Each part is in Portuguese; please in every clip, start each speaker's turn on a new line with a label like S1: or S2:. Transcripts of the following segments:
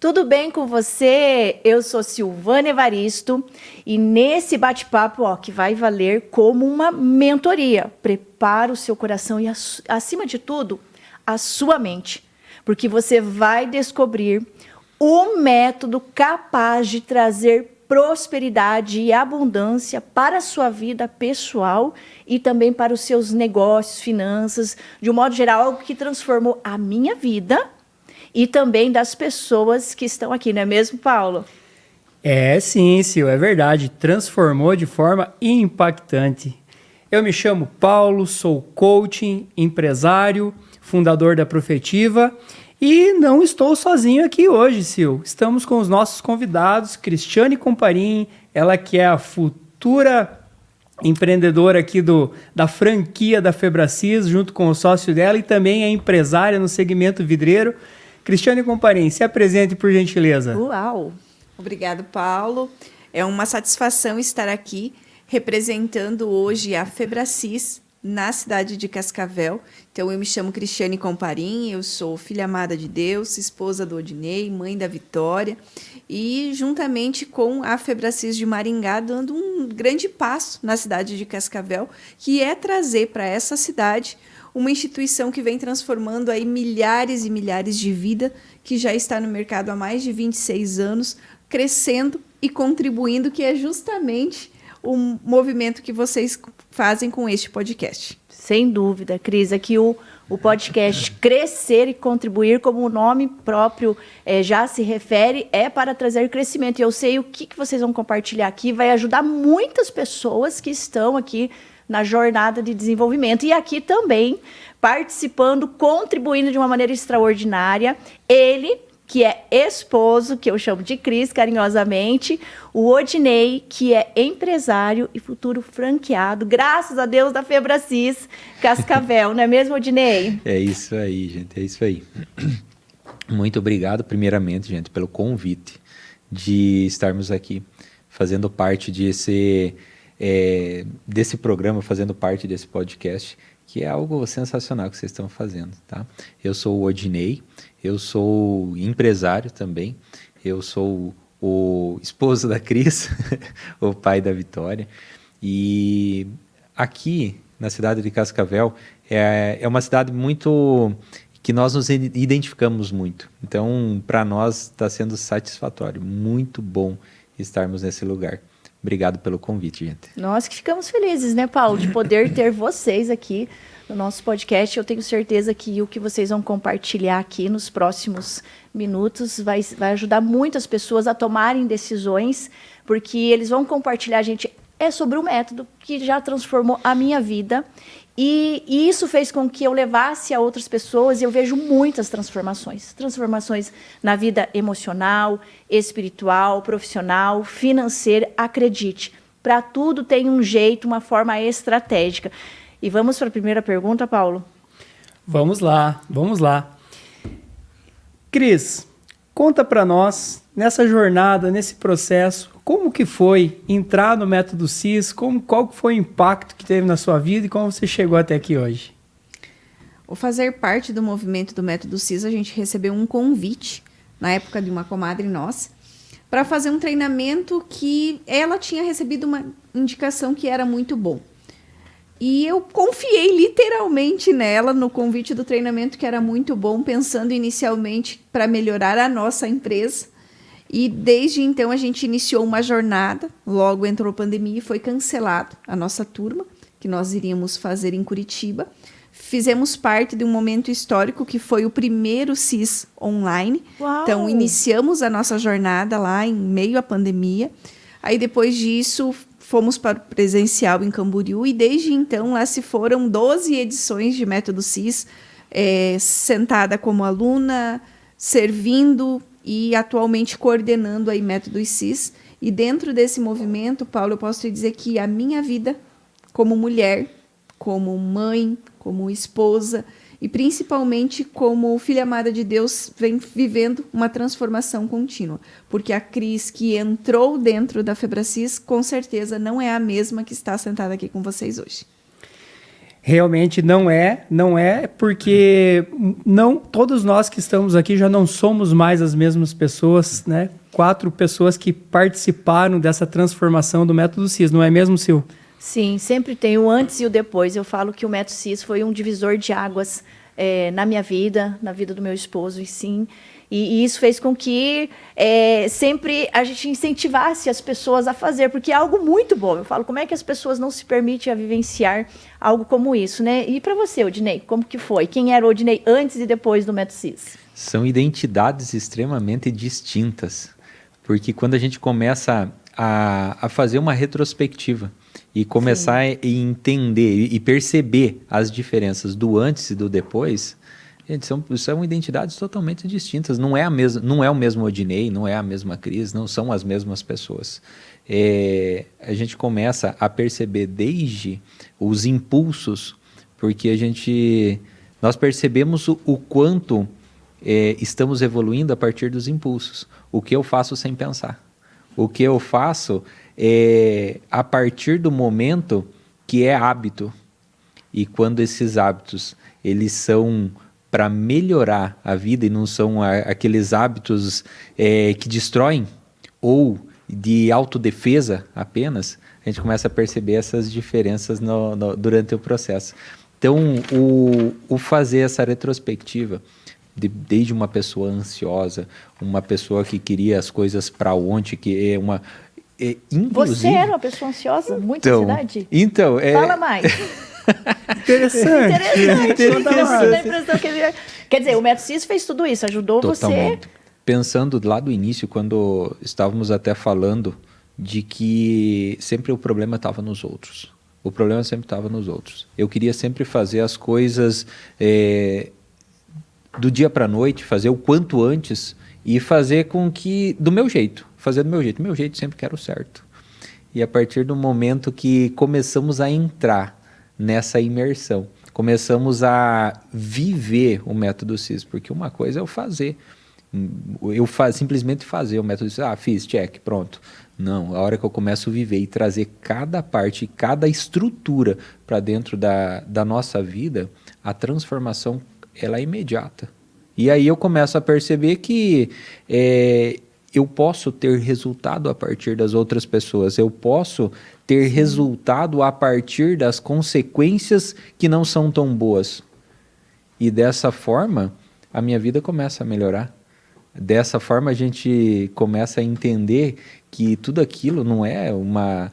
S1: Tudo bem com você? Eu sou Silvana Evaristo e nesse bate-papo, que vai valer como uma mentoria. Prepara o seu coração e, acima de tudo, a sua mente, porque você vai descobrir um método capaz de trazer prosperidade e abundância para a sua vida pessoal e também para os seus negócios, finanças, de um modo geral, algo que transformou a minha vida e também das pessoas que estão aqui, não é mesmo, Paulo?
S2: Sim, Sil, é verdade. Transformou de forma impactante. Eu me chamo Paulo, sou coaching, empresário, fundador da Profetiva e não estou sozinho aqui hoje, Sil. Estamos com os nossos convidados, Cristiane Comparim, ela que é a futura empreendedora aqui da franquia da Febracis, junto com o sócio dela, e também é empresária no segmento vidreiro. Cristiane Comparim, se apresente, por gentileza.
S3: Uau! Obrigado, Paulo. É uma satisfação estar aqui representando hoje a Febracis na cidade de Cascavel. Então, eu me chamo Cristiane Comparim, eu sou filha amada de Deus, esposa do Odinei, mãe da Vitória, e juntamente com a Febracis de Maringá, dando um grande passo na cidade de Cascavel, que é trazer para essa cidade uma instituição que vem transformando aí milhares e milhares de vidas, que já está no mercado há mais de 26 anos, crescendo e contribuindo, que é justamente o movimento que vocês fazem com este podcast.
S1: Sem dúvida, Cris, aqui o podcast Crescer e Contribuir, como o nome próprio já se refere, é para trazer crescimento. E eu sei o que vocês vão compartilhar aqui, vai ajudar muitas pessoas que estão aqui na jornada de desenvolvimento. E aqui também, participando, contribuindo de uma maneira extraordinária, ele, que é esposo, que eu chamo de Cris, carinhosamente, o Odinei, que é empresário e futuro franqueado, graças a Deus, da Febracis Cascavel, não é mesmo, Odinei?
S4: É isso aí, gente, é isso aí. Muito obrigado, primeiramente, gente, pelo convite de estarmos aqui, fazendo parte desse programa, fazendo parte desse podcast, que é algo sensacional que vocês estão fazendo, tá? Eu sou o Odinei, eu sou empresário também, eu sou o esposo da Cris, o pai da Vitória, e aqui na cidade de Cascavel é uma cidade muito que nós nos identificamos muito, então para nós está sendo satisfatório, muito bom estarmos nesse lugar. Obrigado pelo convite, gente.
S1: Nós que ficamos felizes, né, Paulo, de poder ter vocês aqui no nosso podcast. Eu tenho certeza que o que vocês vão compartilhar aqui nos próximos minutos vai ajudar muitas pessoas a tomarem decisões, porque eles vão compartilhar, gente, sobre o método que já transformou a minha vida. E isso fez com que eu levasse a outras pessoas, e eu vejo muitas transformações na vida emocional, espiritual, profissional, financeira. Acredite, para tudo tem um jeito, uma forma estratégica. E vamos para a primeira pergunta, Paulo?
S2: Vamos lá. Cris, conta para nós, nessa jornada, nesse processo, como que foi entrar no Método CIS, qual foi o impacto que teve na sua vida e como você chegou até aqui hoje?
S3: Ao fazer parte do movimento do Método CIS, a gente recebeu um convite, na época de uma comadre nossa, para fazer um treinamento que ela tinha recebido uma indicação que era muito bom. E eu confiei literalmente nela, no convite do treinamento, que era muito bom, pensando inicialmente para melhorar a nossa empresa. E desde então a gente iniciou uma jornada, logo entrou a pandemia e foi cancelado a nossa turma, que nós iríamos fazer em Curitiba. Fizemos parte de um momento histórico que foi o primeiro CIS online.
S1: Uau!
S3: Então iniciamos a nossa jornada lá em meio à pandemia. Aí depois disso fomos para o presencial em Camboriú e desde então lá se foram 12 edições de Método CIS, sentada como aluna, servindo e atualmente coordenando aí Método CIS. E dentro desse movimento, Paulo, eu posso te dizer que a minha vida como mulher, como mãe, como esposa e principalmente como filha amada de Deus vem vivendo uma transformação contínua. Porque a Cris que entrou dentro da Febracis, com certeza não é a mesma que está sentada aqui com vocês hoje.
S2: Realmente não é porque não todos nós que estamos aqui já não somos mais as mesmas pessoas, né? 4 pessoas que participaram dessa transformação do método CIS, não é mesmo, Sil?
S1: Sim, sempre tem o antes e o depois. Eu falo que o método CIS foi um divisor de águas na minha vida, na vida do meu esposo, e sim. E isso fez com que sempre a gente incentivasse as pessoas a fazer, porque é algo muito bom. Eu falo, como é que as pessoas não se permitem a vivenciar algo como isso, né? E para você, Odinei, como que foi? Quem era o Odinei antes e depois do método CIS?
S4: São identidades extremamente distintas, porque quando a gente começa a fazer uma retrospectiva e começar a entender e perceber as diferenças do antes e do depois, gente, são identidades totalmente distintas. Não é o mesmo Odinei, não é a mesma Cris, não são as mesmas pessoas. A gente começa a perceber desde os impulsos, porque nós percebemos o quanto estamos evoluindo a partir dos impulsos. O que eu faço sem pensar. O que eu faço a partir do momento que é hábito. E quando esses hábitos eles são para melhorar a vida e não são aqueles hábitos que destroem ou de autodefesa apenas, a gente começa a perceber essas diferenças durante o processo. Então, o fazer essa retrospectiva, desde uma pessoa ansiosa, uma pessoa que queria as coisas para ontem, que é uma... inclusive,
S1: você era uma pessoa ansiosa? Muita ansiedade?
S4: Então,
S1: fala mais.
S2: Interessante.
S1: Dá a impressão que quer dizer, o método CIS fez tudo isso, ajudou
S4: totalmente.
S1: Você.
S4: Pensando lá do início, quando estávamos até falando de que sempre o problema estava nos outros. O problema sempre estava nos outros. Eu queria sempre fazer as coisas do dia para a noite, fazer o quanto antes e fazer com que, fazer do meu jeito sempre quero o certo. E a partir do momento que começamos a entrar nessa imersão, começamos a viver o método CIS, porque uma coisa é eu fazer, simplesmente fazer o método CIS, fiz, check, pronto. Não, a hora que eu começo a viver e trazer cada parte, cada estrutura para dentro da nossa vida, a transformação ela é imediata. E aí eu começo a perceber que eu posso ter resultado a partir das outras pessoas, eu posso ter resultado a partir das consequências que não são tão boas. E dessa forma, a minha vida começa a melhorar. Dessa forma, a gente começa a entender que tudo aquilo não é uma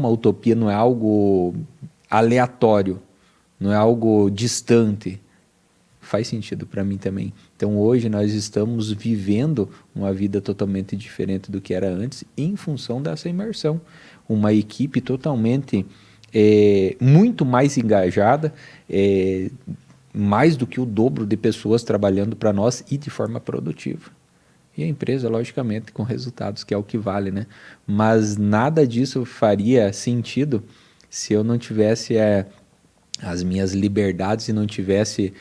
S4: utopia, não é algo aleatório, não é algo distante. Faz sentido para mim também. Então, hoje, nós estamos vivendo uma vida totalmente diferente do que era antes em função dessa imersão. Uma equipe totalmente, muito mais engajada, mais do que o dobro de pessoas trabalhando para nós e de forma produtiva. E a empresa, logicamente, com resultados, que é o que vale, né? Mas nada disso faria sentido se eu não tivesse as minhas liberdades e não tivesse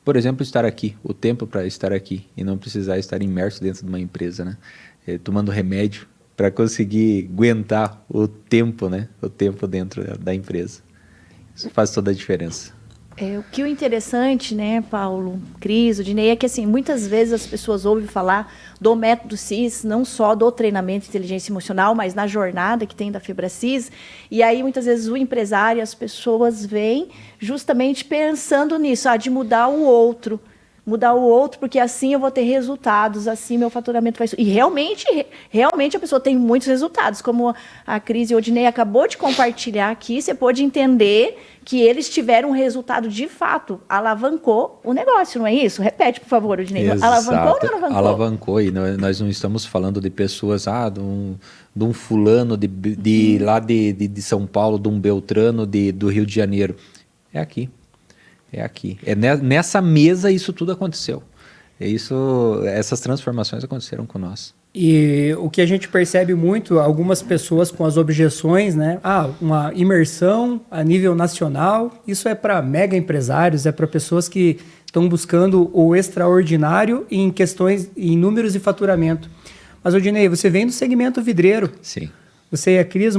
S4: por exemplo, estar aqui, o tempo para estar aqui e não precisar estar imerso dentro de uma empresa, né? Tomando remédio para conseguir aguentar o tempo, né? O tempo dentro da empresa. Isso faz toda a diferença.
S1: O que o interessante, né, Paulo, Cris, Odinei, é que assim, muitas vezes as pessoas ouvem falar do método CIS, não só do treinamento de inteligência emocional, mas na jornada que tem da FebraCIS, e aí muitas vezes o empresário, as pessoas vêm justamente pensando nisso, de mudar o outro, porque assim eu vou ter resultados, assim meu faturamento vai... E realmente a pessoa tem muitos resultados, como a Cris e o Odinei acabou de compartilhar aqui, você pode entender que eles tiveram um resultado de fato, alavancou o negócio, não é isso? Repete, por favor, Odinei.
S4: Exato.
S1: Alavancou ou não alavancou?
S4: Alavancou, e nós não estamos falando de pessoas, de um fulano lá de São Paulo, de um Beltrano do Rio de Janeiro. É aqui. Nessa mesa isso tudo aconteceu. Essas transformações aconteceram com nós.
S2: E o que a gente percebe muito, algumas pessoas com as objeções, né? Uma imersão a nível nacional, isso é para mega empresários, é para pessoas que estão buscando o extraordinário em números e faturamento. Mas, Odinei, você vem do segmento vidreiro.
S4: Sim.
S2: Você e a Cris,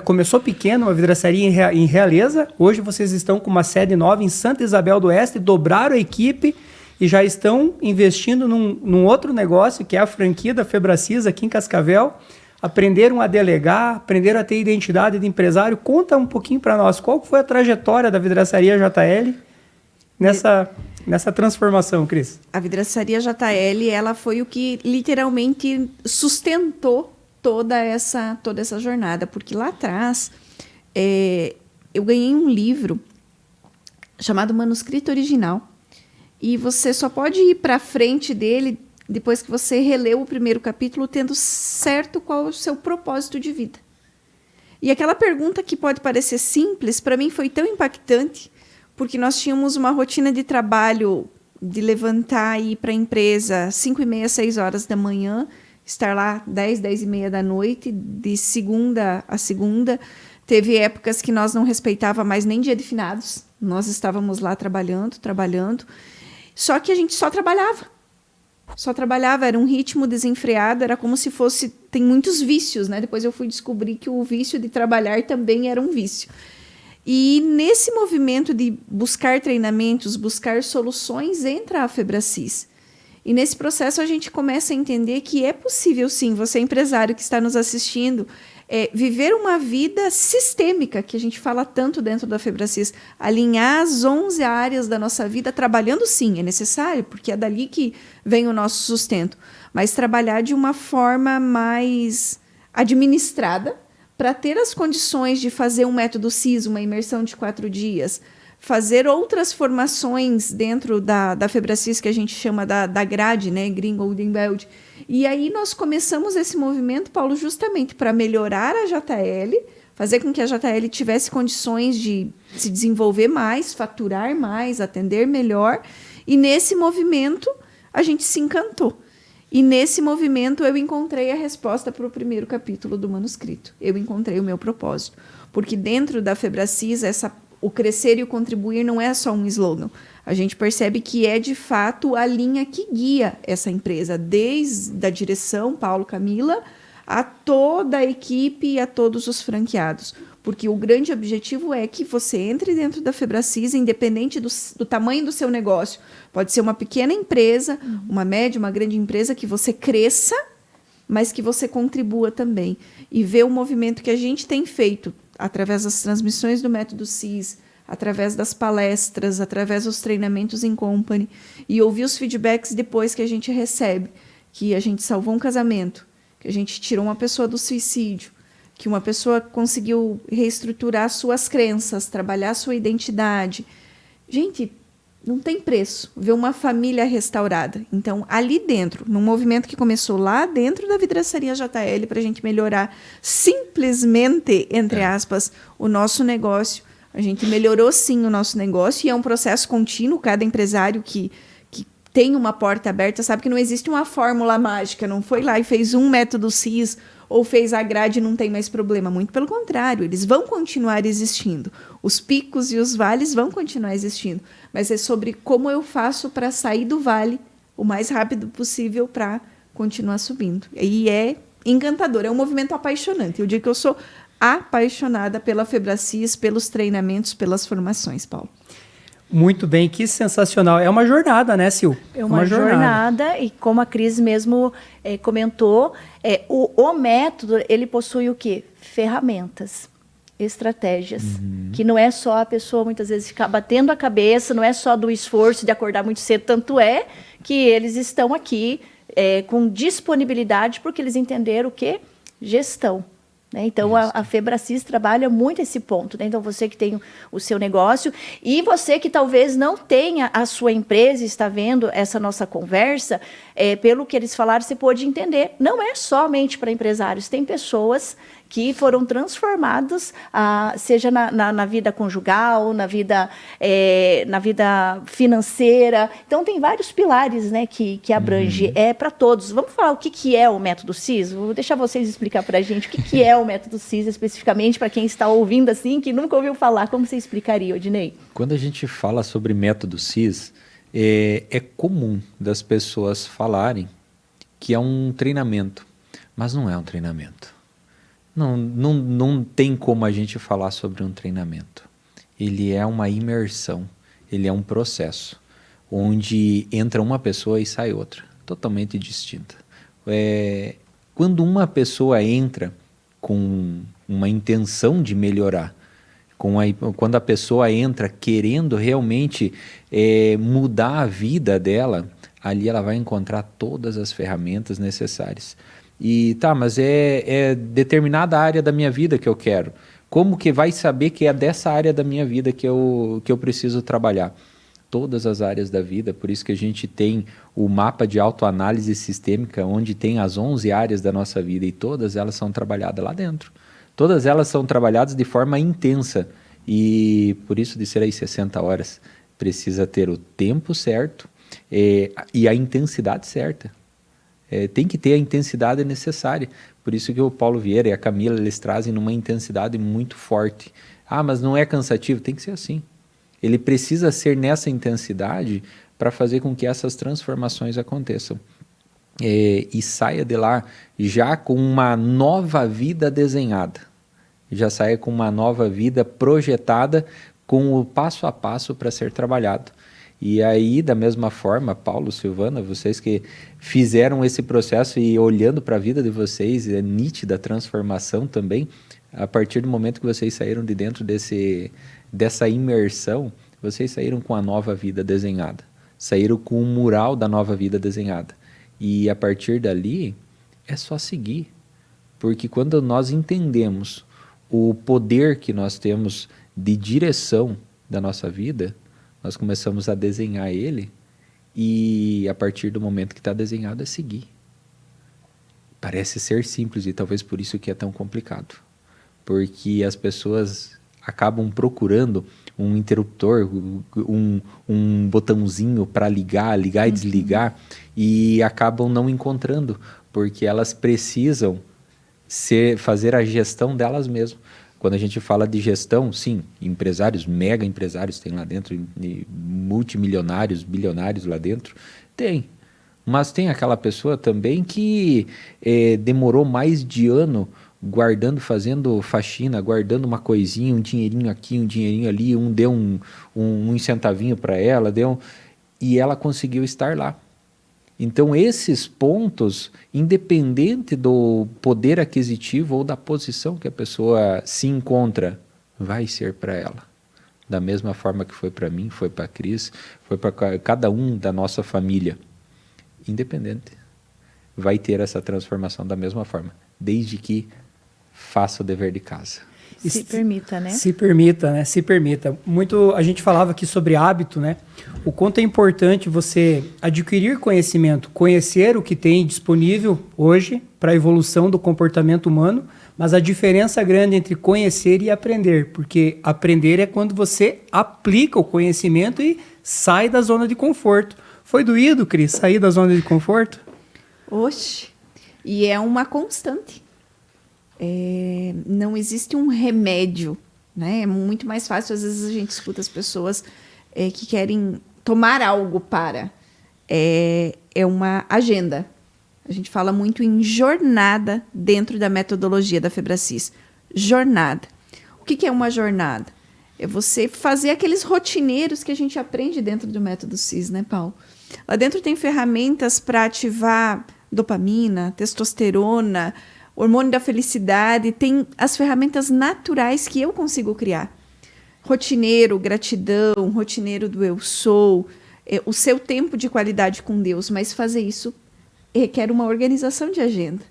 S2: começou pequeno, uma vidraçaria em Realeza. Hoje vocês estão com uma sede nova em Santa Isabel do Oeste, dobraram a equipe e já estão investindo num outro negócio, que é a franquia da Febracis aqui em Cascavel. Aprenderam a delegar, aprenderam a ter identidade de empresário. Conta um pouquinho para nós, qual foi a trajetória da vidraçaria JL nessa transformação, Cris?
S3: A vidraçaria JL, ela foi o que literalmente sustentou toda essa jornada, porque lá atrás eu ganhei um livro chamado Manuscrito Original, e você só pode ir para frente dele depois que você releu o primeiro capítulo, tendo certo qual é o seu propósito de vida. E aquela pergunta que pode parecer simples, para mim foi tão impactante, porque nós tínhamos uma rotina de trabalho de levantar e ir para a empresa 5h30, 6 horas da manhã, estar lá 10, 10h30 da noite, de segunda a segunda. Teve épocas que nós não respeitava mais nem dia de finados. Nós estávamos lá trabalhando. Só que a gente só trabalhava. Era um ritmo desenfreado, era como se fosse... Tem muitos vícios, né? Depois eu fui descobrir que o vício de trabalhar também era um vício. E nesse movimento de buscar treinamentos, buscar soluções, entra a Febracis. E nesse processo a gente começa a entender que é possível, sim, você empresário que está nos assistindo, viver uma vida sistêmica, que a gente fala tanto dentro da Febracis, alinhar as 11 áreas da nossa vida, trabalhando sim, é necessário, porque é dali que vem o nosso sustento, mas trabalhar de uma forma mais administrada, para ter as condições de fazer um método CIS, uma imersão de 4 dias, fazer outras formações dentro da Febracis, que a gente chama da grade, né, Green Golden Belt. E aí nós começamos esse movimento, Paulo, justamente para melhorar a JL, fazer com que a JL tivesse condições de se desenvolver mais, faturar mais, atender melhor. E nesse movimento a gente se encantou. E nesse movimento eu encontrei a resposta para o primeiro capítulo do manuscrito. Eu encontrei o meu propósito. Porque dentro da Febracis, o crescer e o contribuir não é só um slogan. A gente percebe que é, de fato, a linha que guia essa empresa, desde a direção, Paulo, Camila, a toda a equipe e a todos os franqueados. Porque o grande objetivo é que você entre dentro da Febracis, independente do tamanho do seu negócio. Pode ser uma pequena empresa, uma média, uma grande empresa, que você cresça, mas que você contribua também. E ver o movimento que a gente tem feito através das transmissões do método CIS, através das palestras, através dos treinamentos em company, e ouvir os feedbacks depois que a gente recebe, que a gente salvou um casamento, que a gente tirou uma pessoa do suicídio, que uma pessoa conseguiu reestruturar suas crenças, trabalhar sua identidade. Gente, não tem preço ver uma família restaurada. Então, ali dentro, num movimento que começou lá dentro da vidraçaria JL, para a gente melhorar simplesmente, entre aspas, o nosso negócio. A gente melhorou sim o nosso negócio, e é um processo contínuo. Cada empresário que tem uma porta aberta sabe que não existe uma fórmula mágica. Não foi lá e fez um método CIS ou fez a grade e não tem mais problema. Muito pelo contrário, eles vão continuar existindo. Os picos e os vales vão continuar existindo. Mas é sobre como eu faço para sair do vale o mais rápido possível para continuar subindo. E é encantador, é um movimento apaixonante. Eu digo que eu sou apaixonada pela Febracis, pelos treinamentos, pelas formações, Paulo.
S2: Muito bem, que sensacional. É uma jornada, né, Sil?
S1: É uma jornada, e como a Cris mesmo comentou, o método, ele possui o quê? Ferramentas, estratégias, que não é só a pessoa muitas vezes ficar batendo a cabeça, não é só do esforço de acordar muito cedo, tanto é que eles estão aqui com disponibilidade, porque eles entenderam o quê? Gestão. Então, a Febracis trabalha muito esse ponto. Então, você que tem o seu negócio e você que talvez não tenha a sua empresa, está vendo essa nossa conversa, pelo que eles falaram, você pode entender. Não é somente para empresários, tem pessoas que foram transformadas, seja na vida conjugal, na vida financeira. Então, tem vários pilares, né, que abrange. É para todos. Vamos falar o que é o método CIS? Vou deixar vocês explicar para a gente o que é o método CIS, especificamente, para quem está ouvindo assim, que nunca ouviu falar. Como você explicaria, Odinei?
S4: Quando a gente fala sobre método CIS, é comum das pessoas falarem que é um treinamento, mas não é um treinamento. Não tem como a gente falar sobre um treinamento. Ele é uma imersão, ele é um processo, onde entra uma pessoa e sai outra, totalmente distinta. Quando uma pessoa entra com uma intenção de melhorar, quando a pessoa entra querendo realmente mudar a vida dela, ali ela vai encontrar todas as ferramentas necessárias. E mas é determinada área da minha vida que eu quero. Como que vai saber que é dessa área da minha vida que eu preciso trabalhar? Todas as áreas da vida, por isso que a gente tem o mapa de autoanálise sistêmica, onde tem as 11 áreas da nossa vida e todas elas são trabalhadas lá dentro. Todas elas são trabalhadas de forma intensa e por isso de ser aí 60 horas, precisa ter o tempo certo e a intensidade certa. Tem que ter a intensidade necessária. Por isso que o Paulo Vieira e a Camila, eles trazem numa intensidade muito forte. Mas não é cansativo? Tem que ser assim. Ele precisa ser nessa intensidade para fazer com que essas transformações aconteçam. E saia de lá já com uma nova vida desenhada. Já saia com uma nova vida projetada com o passo a passo para ser trabalhado. E aí, da mesma forma, Paulo, Silvana, vocês que fizeram esse processo e olhando para a vida de vocês, é nítida a transformação também, a partir do momento que vocês saíram de dentro dessa imersão, vocês saíram com a nova vida desenhada, saíram com o mural da nova vida desenhada. E a partir dali, é só seguir. Porque quando nós entendemos o poder que nós temos de direção da nossa vida, nós começamos a desenhar ele e a partir do momento que está desenhado é seguir. Parece ser simples e talvez por isso que é tão complicado. Porque as pessoas acabam procurando um interruptor, um botãozinho para ligar e desligar e acabam não encontrando, porque elas precisam fazer a gestão delas mesmas. Quando a gente fala de gestão, sim, empresários, mega empresários tem lá dentro, multimilionários, bilionários lá dentro, tem. Mas tem aquela pessoa também que demorou mais de ano guardando, fazendo faxina, guardando uma coisinha, um dinheirinho aqui, um dinheirinho ali, deu um centavinho para ela, e ela conseguiu estar lá. Então, esses pontos, independente do poder aquisitivo ou da posição que a pessoa se encontra, vai ser para ela. Da mesma forma que foi para mim, foi para a Cris, foi para cada um da nossa família. Independente. Vai ter essa transformação da mesma forma, desde que faça o dever de casa.
S1: Se permita, né?
S2: Se permita, né? Se permita. Muito, a gente falava aqui sobre hábito, né? O quanto é importante você adquirir conhecimento, conhecer o que tem disponível hoje para a evolução do comportamento humano, mas a diferença grande entre conhecer e aprender, porque aprender é quando você aplica o conhecimento e sai da zona de conforto. Foi doído, Cris, sair da zona de conforto?
S3: Oxe, e é uma constante. Não existe um remédio, né? É muito mais fácil, às vezes a gente escuta as pessoas que querem tomar algo para. É uma agenda. A gente fala muito em jornada dentro da metodologia da Febracis. Jornada. O que é uma jornada? É você fazer aqueles rotineiros que a gente aprende dentro do método CIS, né, Paulo? Lá dentro tem ferramentas para ativar dopamina, testosterona, hormônio da felicidade, tem as ferramentas naturais que eu consigo criar. Rotineiro, gratidão, rotineiro do eu sou, o seu tempo de qualidade com Deus, mas fazer isso requer uma organização de agenda.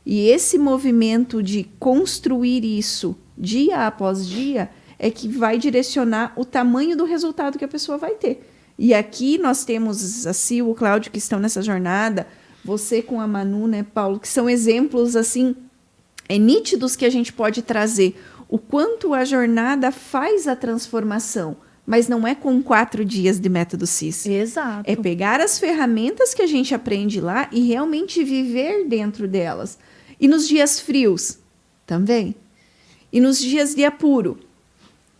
S3: E esse movimento de construir isso dia após dia é que vai direcionar o tamanho do resultado que a pessoa vai ter. E aqui nós temos a Sil, o Cláudio, que estão nessa jornada, você com a Manu, né, Paulo, que são exemplos assim nítidos que a gente pode trazer o quanto a jornada faz a transformação, mas não é com 4 dias de método CIS.
S1: Exato.
S3: É pegar as ferramentas que a gente aprende lá e realmente viver dentro delas. E nos dias frios, também. E nos dias de apuro,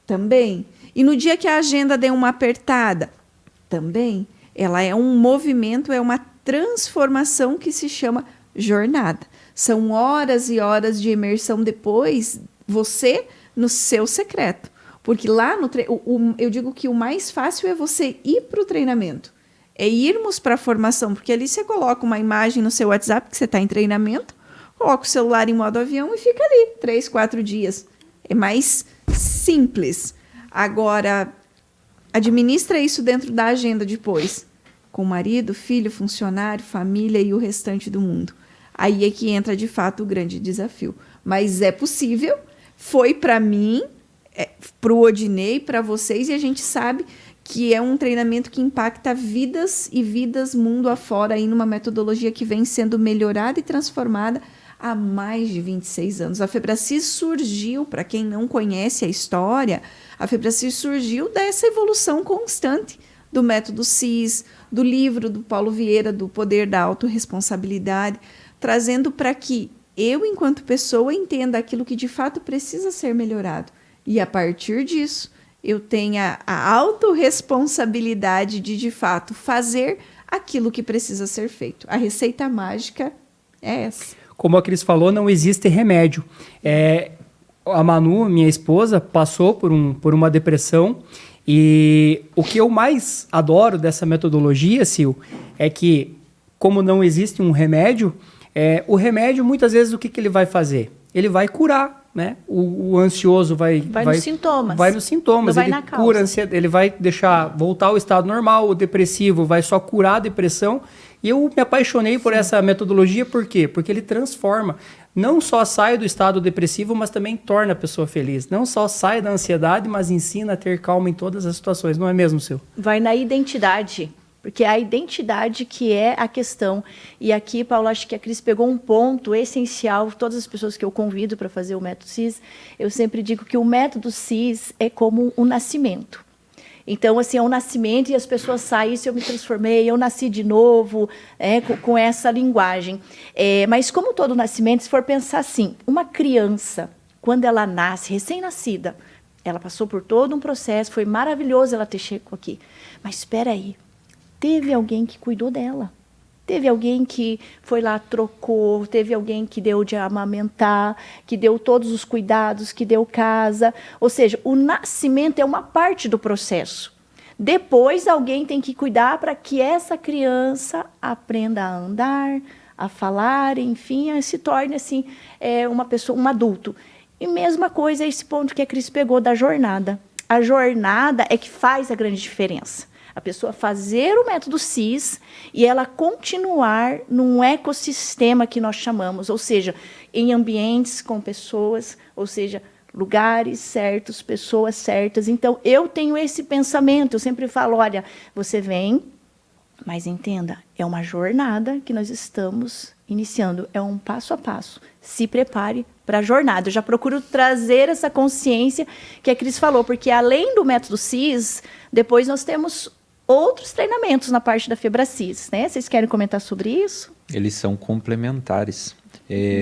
S3: também. E no dia que a agenda der uma apertada, também. Ela é um movimento, é uma transformação que se chama jornada. São horas e horas de imersão depois, você no seu secreto. Porque lá no eu digo que o mais fácil é você ir para o treinamento. É irmos para a formação, porque ali você coloca uma imagem no seu WhatsApp que você está em treinamento, coloca o celular em modo avião e fica ali 3, 4 dias. É mais simples. Agora, administra isso dentro da agenda depois, com marido, filho, funcionário, família e o restante do mundo. Aí é que entra, de fato, o grande desafio. Mas é possível, foi para mim, para o Odinei, para vocês, e a gente sabe que é um treinamento que impacta vidas e vidas mundo afora, aí numa metodologia que vem sendo melhorada e transformada há mais de 26 anos. A Febracis surgiu, para quem não conhece a história, a Febracis surgiu dessa evolução constante do método CIS, do livro do Paulo Vieira, do Poder da Autorresponsabilidade, trazendo para que eu, enquanto pessoa, entenda aquilo que de fato precisa ser melhorado. E, a partir disso, eu tenha a autorresponsabilidade de fato, fazer aquilo que precisa ser feito. A receita mágica é essa.
S2: Como a Cris falou, não existe remédio. A Manu, minha esposa, passou por uma depressão, e o que eu mais adoro dessa metodologia, Sil, é que, como não existe um remédio, o remédio, muitas vezes, o que ele vai fazer? Ele vai curar, né? O ansioso vai
S1: nos sintomas.
S2: Vai nos sintomas.
S1: Não vai
S2: ele
S1: na causa.
S2: cura a ansiedade, ele vai deixar voltar ao estado normal. O depressivo vai só curar a depressão. E eu me apaixonei por essa metodologia, por quê? Porque ele transforma. Não só sai do estado depressivo, mas também torna a pessoa feliz. Não só sai da ansiedade, mas ensina a ter calma em todas as situações. Não é mesmo, Sil?
S1: Vai na identidade. Porque é a identidade que é a questão. E aqui, Paulo, acho que a Cris pegou um ponto essencial. Todas as pessoas que eu convido para fazer o método CIS, eu sempre digo que o método CIS é como um nascimento. Então, assim, é um nascimento e as pessoas saem, isso eu me transformei, eu nasci de novo, com essa linguagem. Mas como todo nascimento, se for pensar assim, uma criança, quando ela nasce, recém-nascida, ela passou por todo um processo, foi maravilhoso ela ter chegado aqui. Mas espera aí. Teve alguém que cuidou dela. Teve alguém que foi lá, trocou. Teve alguém que deu de amamentar, que deu todos os cuidados, que deu casa. Ou seja, o nascimento é uma parte do processo. Depois, alguém tem que cuidar para que essa criança aprenda a andar, a falar, enfim, se torne assim, uma pessoa, um adulto. E mesma coisa, esse ponto que a Cris pegou da jornada. A jornada é que faz a grande diferença. A pessoa fazer o método CIS e ela continuar num ecossistema que nós chamamos, ou seja, em ambientes com pessoas, ou seja, lugares certos, pessoas certas. Então, eu tenho esse pensamento, eu sempre falo, olha, você vem, mas entenda, é uma jornada que nós estamos iniciando, é um passo a passo. Se prepare para a jornada. Eu já procuro trazer essa consciência que a Cris falou, porque além do método CIS, depois nós temos outros treinamentos na parte da Febracis, né? Vocês querem comentar sobre isso?
S4: Eles são complementares.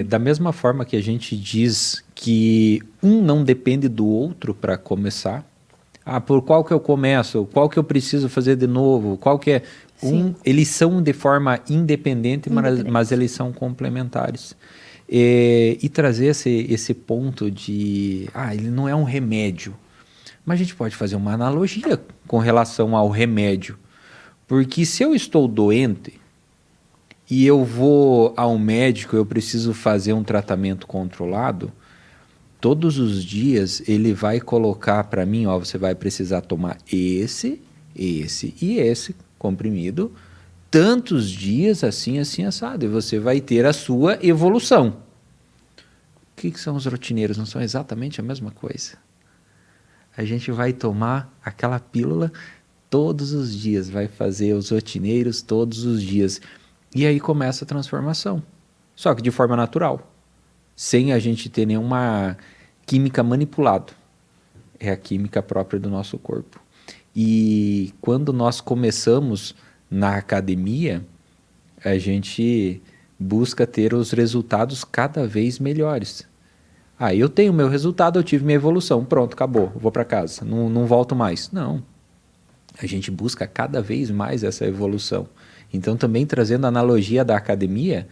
S4: Da mesma forma que a gente diz que um não depende do outro para começar. Por qual que eu começo? Qual que eu preciso fazer de novo? Qual que é? Eles são de forma independente. Mas eles são complementares. E trazer esse ponto de... ele não é um remédio. Mas a gente pode fazer uma analogia com relação ao remédio. Porque se eu estou doente e eu vou ao médico, eu preciso fazer um tratamento controlado, todos os dias ele vai colocar para mim, você vai precisar tomar esse e esse comprimido, tantos dias, assim, assado, e você vai ter a sua evolução. O que são os rotineiros? Não são exatamente a mesma coisa? A gente vai tomar aquela pílula todos os dias, vai fazer os rotineiros todos os dias. E aí começa a transformação. Só que de forma natural, sem a gente ter nenhuma química manipulada. É a química própria do nosso corpo. E quando nós começamos na academia, a gente busca ter os resultados cada vez melhores. Eu tenho meu resultado, eu tive minha evolução, pronto, acabou, vou para casa, não volto mais. Não, a gente busca cada vez mais essa evolução. Então, também trazendo a analogia da academia,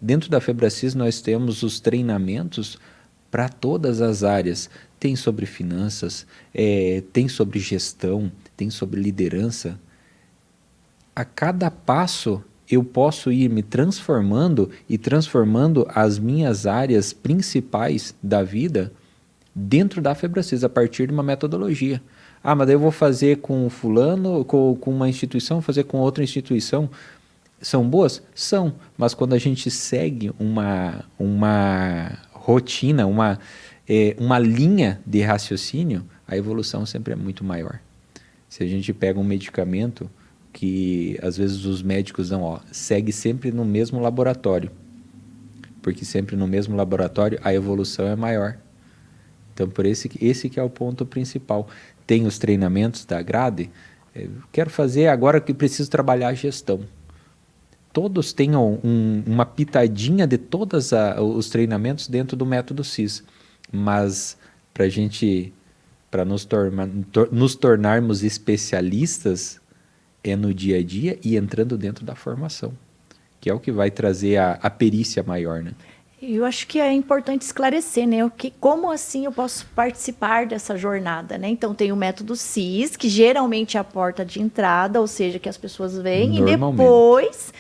S4: Dentro da Febracis nós temos os treinamentos para todas as áreas. Tem sobre finanças, tem sobre gestão, tem sobre liderança. A cada passo eu posso ir me transformando e transformando as minhas áreas principais da vida dentro da Febracis, a partir de uma metodologia. Mas daí eu vou fazer com fulano, com uma instituição, fazer com outra instituição. São boas? São, mas quando a gente segue uma rotina, uma linha de raciocínio, a evolução sempre é muito maior. Se a gente pega um medicamento que às vezes os médicos dão, segue sempre no mesmo laboratório, porque sempre no mesmo laboratório a evolução é maior. Então, por esse que é o ponto principal. Tem os treinamentos da grade, quero fazer agora que preciso trabalhar a gestão. Todos tenham uma pitadinha de todos os treinamentos dentro do método CIS, mas para nos tornarmos especialistas é no dia a dia e entrando dentro da formação, que é o que vai trazer a perícia maior, né?
S1: Eu acho que é importante esclarecer, né? Como assim eu posso participar dessa jornada, né? Então, tem o método CIS, que geralmente é a porta de entrada, ou seja, que as pessoas vêm e depois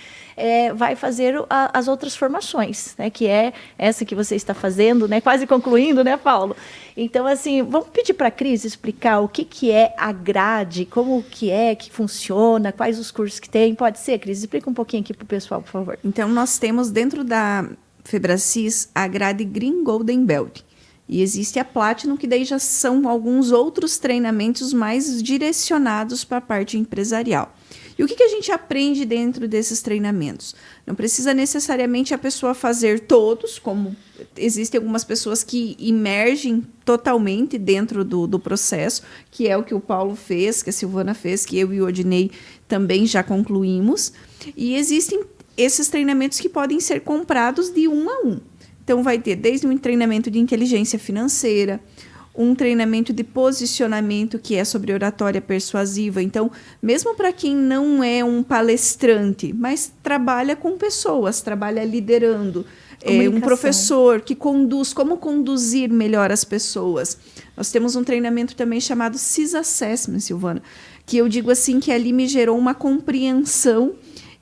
S1: vai fazer as outras formações, né? Que é essa que você está fazendo, né? Quase concluindo, né, Paulo? Então, assim, vamos pedir para a Cris explicar o que é a grade, como que funciona, quais os cursos que tem. Pode ser, Cris? Explica um pouquinho aqui para o pessoal, por favor.
S3: Então, nós temos dentro da Febracis a grade Green Golden Belt. E existe a Platinum, que daí já são alguns outros treinamentos mais direcionados para a parte empresarial. E o que a gente aprende dentro desses treinamentos? Não precisa necessariamente a pessoa fazer todos, como existem algumas pessoas que imergem totalmente dentro do processo, que é o que o Paulo fez, que a Silvana fez, que eu e o Odinei também já concluímos. E existem esses treinamentos que podem ser comprados de 1 a 1. Então, vai ter desde um treinamento de inteligência financeira, um treinamento de posicionamento, que é sobre oratória persuasiva. Então, mesmo para quem não é um palestrante, mas trabalha com pessoas, trabalha liderando, um professor que conduz, como conduzir melhor as pessoas. Nós temos um treinamento também chamado CIS Assessment, Silvana, que eu digo assim, que ali me gerou uma compreensão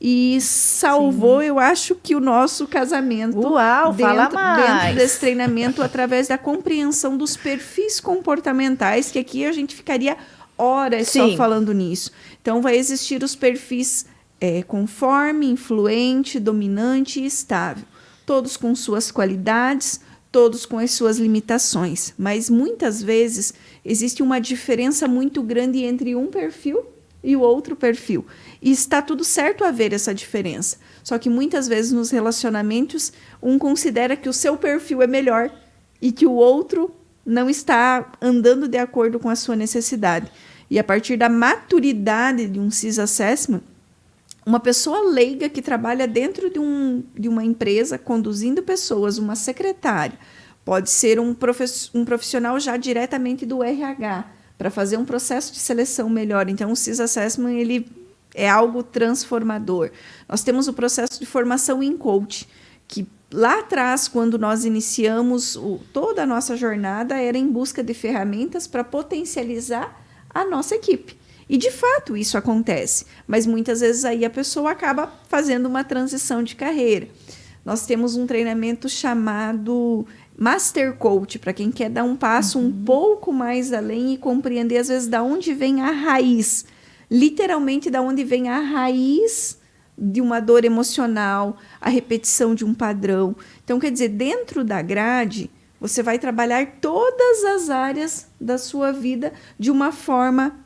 S3: e salvou, eu acho, que o nosso casamento.
S1: Uau, fala mais.
S3: Dentro desse treinamento, através da compreensão dos perfis comportamentais, que aqui a gente ficaria horas só falando nisso. Então, vai existir os perfis conforme, influente, dominante e estável. Todos com suas qualidades, todos com as suas limitações. Mas, muitas vezes, existe uma diferença muito grande entre um perfil e o outro perfil. E está tudo certo haver essa diferença. Só que muitas vezes nos relacionamentos, um considera que o seu perfil é melhor e que o outro não está andando de acordo com a sua necessidade. E a partir da maturidade de um CIS Assessment, uma pessoa leiga que trabalha dentro de uma empresa, conduzindo pessoas, uma secretária, pode ser um profissional já diretamente do RH, para fazer um processo de seleção melhor. Então, o CIS Assessment ele é algo transformador. Nós temos o processo de formação em coach, que lá atrás, quando nós iniciamos toda a nossa jornada, era em busca de ferramentas para potencializar a nossa equipe. E, de fato, isso acontece. Mas, muitas vezes, aí a pessoa acaba fazendo uma transição de carreira. Nós temos um treinamento chamado Master Coach, para quem quer dar um passo um pouco mais além e compreender, às vezes, da onde vem a raiz. Literalmente, da onde vem a raiz de uma dor emocional, a repetição de um padrão. Então, quer dizer, dentro da grade, você vai trabalhar todas as áreas da sua vida de uma forma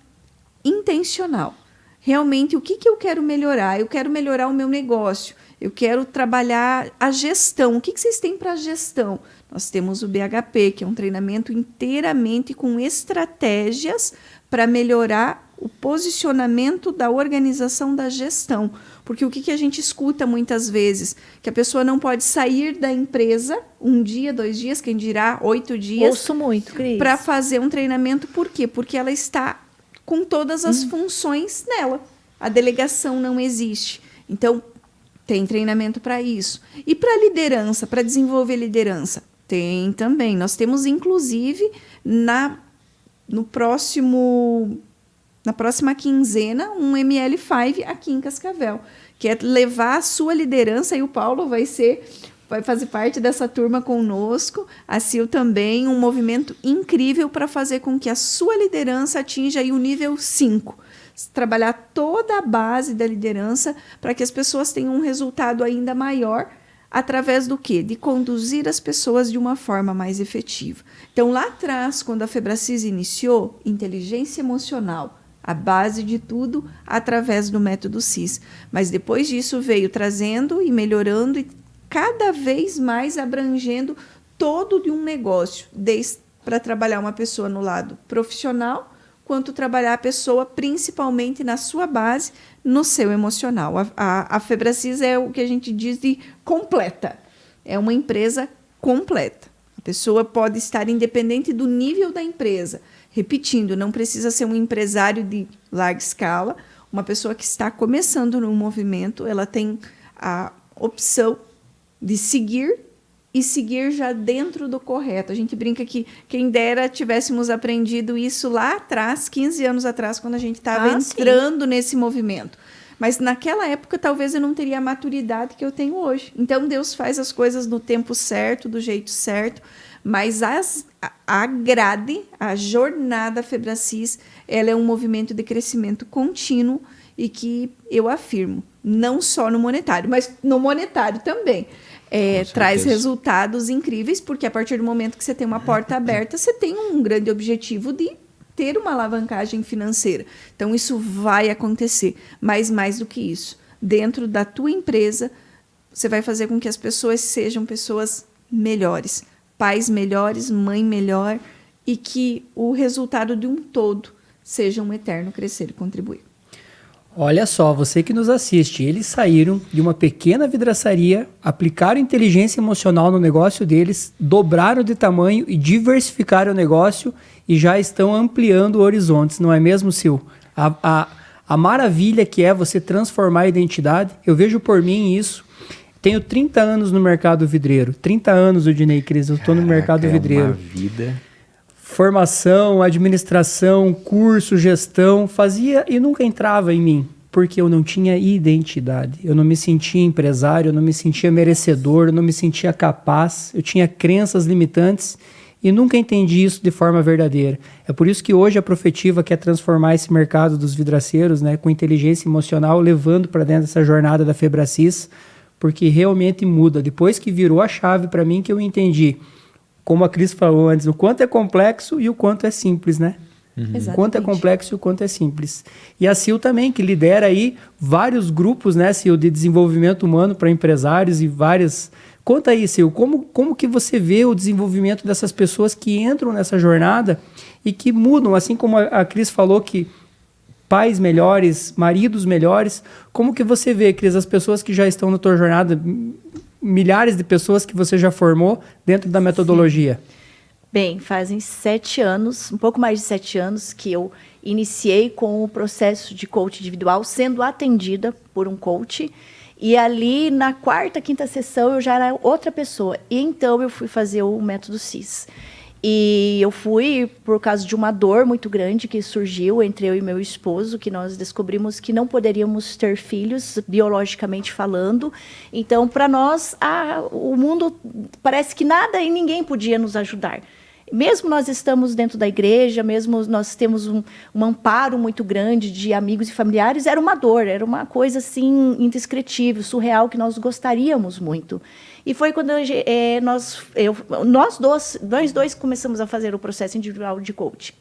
S3: intencional. Realmente, o que eu quero melhorar? Eu quero melhorar o meu negócio. Eu quero trabalhar a gestão. O que vocês têm para a gestão? Nós temos o BHP, que é um treinamento inteiramente com estratégias para melhorar o posicionamento da organização da gestão. Porque o que a gente escuta muitas vezes? Que a pessoa não pode sair da empresa 1 dia, 2 dias, quem dirá 8 dias.
S1: Ouço muito, Cris.
S3: Para fazer um treinamento. Por quê? Porque ela está com todas as funções nela. A delegação não existe. Então, Tem treinamento para isso. E para liderança, para desenvolver liderança? Tem também. Nós temos, inclusive, na próxima quinzena, um ML5 aqui em Cascavel, que é levar a sua liderança, e o Paulo vai fazer parte dessa turma conosco, a Sil também, um movimento incrível para fazer com que a sua liderança atinja aí o nível 5. Trabalhar toda a base da liderança para que as pessoas tenham um resultado ainda maior, através do quê? De conduzir as pessoas de uma forma mais efetiva. Então, lá atrás, quando a Febracis iniciou, inteligência emocional, a base de tudo, através do método CIS. Mas depois disso veio trazendo e melhorando e cada vez mais abrangendo todo de um negócio, desde para trabalhar uma pessoa no lado profissional, quanto trabalhar a pessoa principalmente na sua base, no seu emocional. A Febracis é o que a gente diz de completa. É uma empresa completa. A pessoa pode estar independente do nível da empresa. Repetindo, não precisa ser um empresário de larga escala. Uma pessoa que está começando no movimento, ela tem a opção de seguir e seguir já dentro do correto. A gente brinca que quem dera tivéssemos aprendido isso lá atrás, 15 anos atrás, quando a gente estava entrando nesse movimento. Mas naquela época talvez eu não teria a maturidade que eu tenho hoje. Então Deus faz as coisas no tempo certo, do jeito certo, mas a grade, a jornada Febracis, ela é um movimento de crescimento contínuo e que eu afirmo, não só no monetário, mas no monetário também. Traz resultados incríveis, porque a partir do momento que você tem uma porta aberta, você tem um grande objetivo de ter uma alavancagem financeira. Então, isso vai acontecer. Mas, mais do que isso, dentro da tua empresa, você vai fazer com que as pessoas sejam pessoas melhores, pais melhores, mãe melhor, e que o resultado de um todo seja um eterno crescer e contribuir.
S2: Olha só, você que nos assiste, eles saíram de uma pequena vidraçaria, aplicaram inteligência emocional no negócio deles, dobraram de tamanho e diversificaram o negócio e já estão ampliando horizontes, não é mesmo, Sil? A maravilha que é você transformar a identidade, eu vejo por mim isso. Tenho 30 anos no mercado vidreiro, 30 anos, Udinei Cris, eu estou no mercado vidreiro.
S4: Uma vida...
S2: Formação, administração, curso, gestão, fazia e nunca entrava em mim, porque eu não tinha identidade. Eu não me sentia empresário, eu não me sentia merecedor, eu não me sentia capaz, eu tinha crenças limitantes e nunca entendi isso de forma verdadeira. É por isso que hoje a Profetiva quer transformar esse mercado dos vidraceiros, né, com inteligência emocional, levando para dentro dessa jornada da Febracis, porque realmente muda. Depois que virou a chave para mim, que eu entendi, como a Cris falou antes, o quanto é complexo e o quanto é simples, né? O quanto é complexo e o quanto é simples. E a Sil também, que lidera aí vários grupos, né, Sil, de desenvolvimento humano para empresários e várias... Conta aí, Sil, como que você vê o desenvolvimento dessas pessoas que entram nessa jornada e que mudam, assim como a Cris falou que pais melhores, maridos melhores, como que você vê, Cris, as pessoas que já estão na tua jornada... milhares de pessoas que você já formou dentro da metodologia?
S1: Sim. Bem, fazem 7 anos, um pouco mais de 7 anos, que eu iniciei com o processo de coach individual, sendo atendida por um coach. E ali, na 4ª, 5ª sessão, eu já era outra pessoa. E então, eu fui fazer o método CIS. E eu fui por causa de uma dor muito grande que surgiu entre eu e meu esposo, que nós descobrimos que não poderíamos ter filhos, biologicamente falando. Então, para nós, o mundo parece que nada e ninguém podia nos ajudar. Mesmo nós estamos dentro da igreja, mesmo nós temos um amparo muito grande de amigos e familiares, era uma dor, era uma coisa assim indescritível, surreal, que nós gostaríamos muito. E foi quando nós dois começamos a fazer o processo individual de coaching.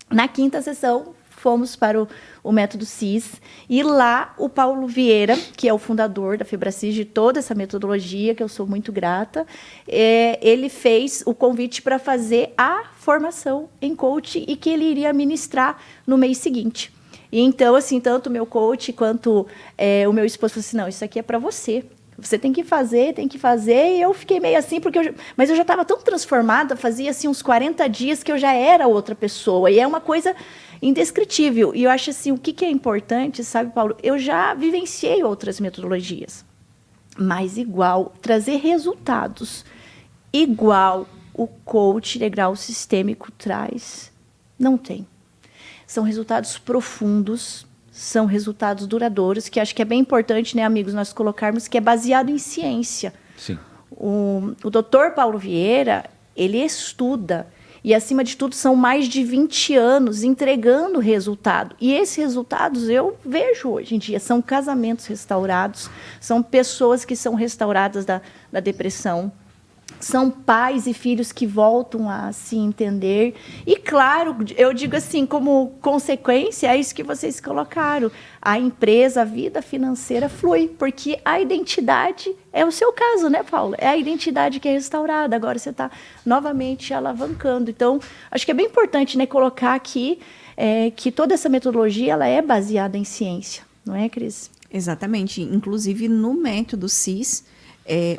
S1: Na 5ª sessão, fomos para o método CIS, e lá o Paulo Vieira, que é o fundador da Febracis, de toda essa metodologia, que eu sou muito grata, ele fez o convite para fazer a formação em coaching e que ele iria ministrar no mês seguinte. E então, assim, tanto o meu coach quanto o meu esposo falou assim, não, isso aqui é para você. Você tem que fazer, e eu fiquei meio assim, mas eu já estava tão transformada, fazia assim uns 40 dias que eu já era outra pessoa, e é uma coisa indescritível. E eu acho assim, o que é importante, sabe, Paulo? Eu já vivenciei outras metodologias. mas igual, trazer resultados igual o coach integral sistêmico traz, não tem. São resultados profundos, são resultados duradouros, que acho que é bem importante, né, amigos, nós colocarmos que é baseado em ciência.
S4: Sim.
S1: O Dr. Paulo Vieira, ele estuda, e acima de tudo são mais de 20 anos entregando resultado. E esses resultados eu vejo hoje em dia, são casamentos restaurados, são pessoas que são restauradas da depressão, são pais e filhos que voltam a se entender. E, claro, eu digo assim, como consequência, é isso que vocês colocaram. A empresa, a vida financeira flui, porque a identidade é o seu caso, né, Paulo? É a identidade que é restaurada. Agora você está novamente alavancando. Então, acho que é bem importante, né, colocar aqui que toda essa metodologia ela é baseada em ciência. Não é, Cris?
S3: Exatamente. Inclusive, no método CIS,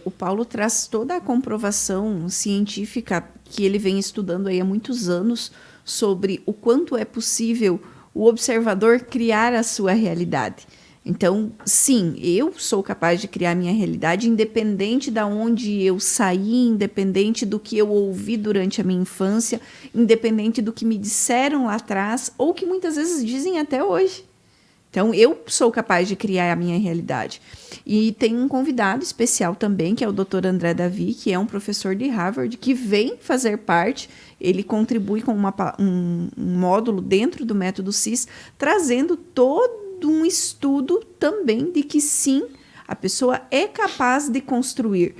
S3: o Paulo traz toda a comprovação científica que ele vem estudando aí há muitos anos sobre o quanto é possível o observador criar a sua realidade. Então, sim, eu sou capaz de criar a minha realidade independente de onde eu saí, independente do que eu ouvi durante a minha infância, independente do que me disseram lá atrás ou que muitas vezes dizem até hoje. Então, eu sou capaz de criar a minha realidade. E tem um convidado especial também, que é o Dr. André Davi, que é um professor de Harvard, que vem fazer parte, ele contribui com um módulo dentro do método CIS, trazendo todo um estudo também de que, sim, a pessoa é capaz de construir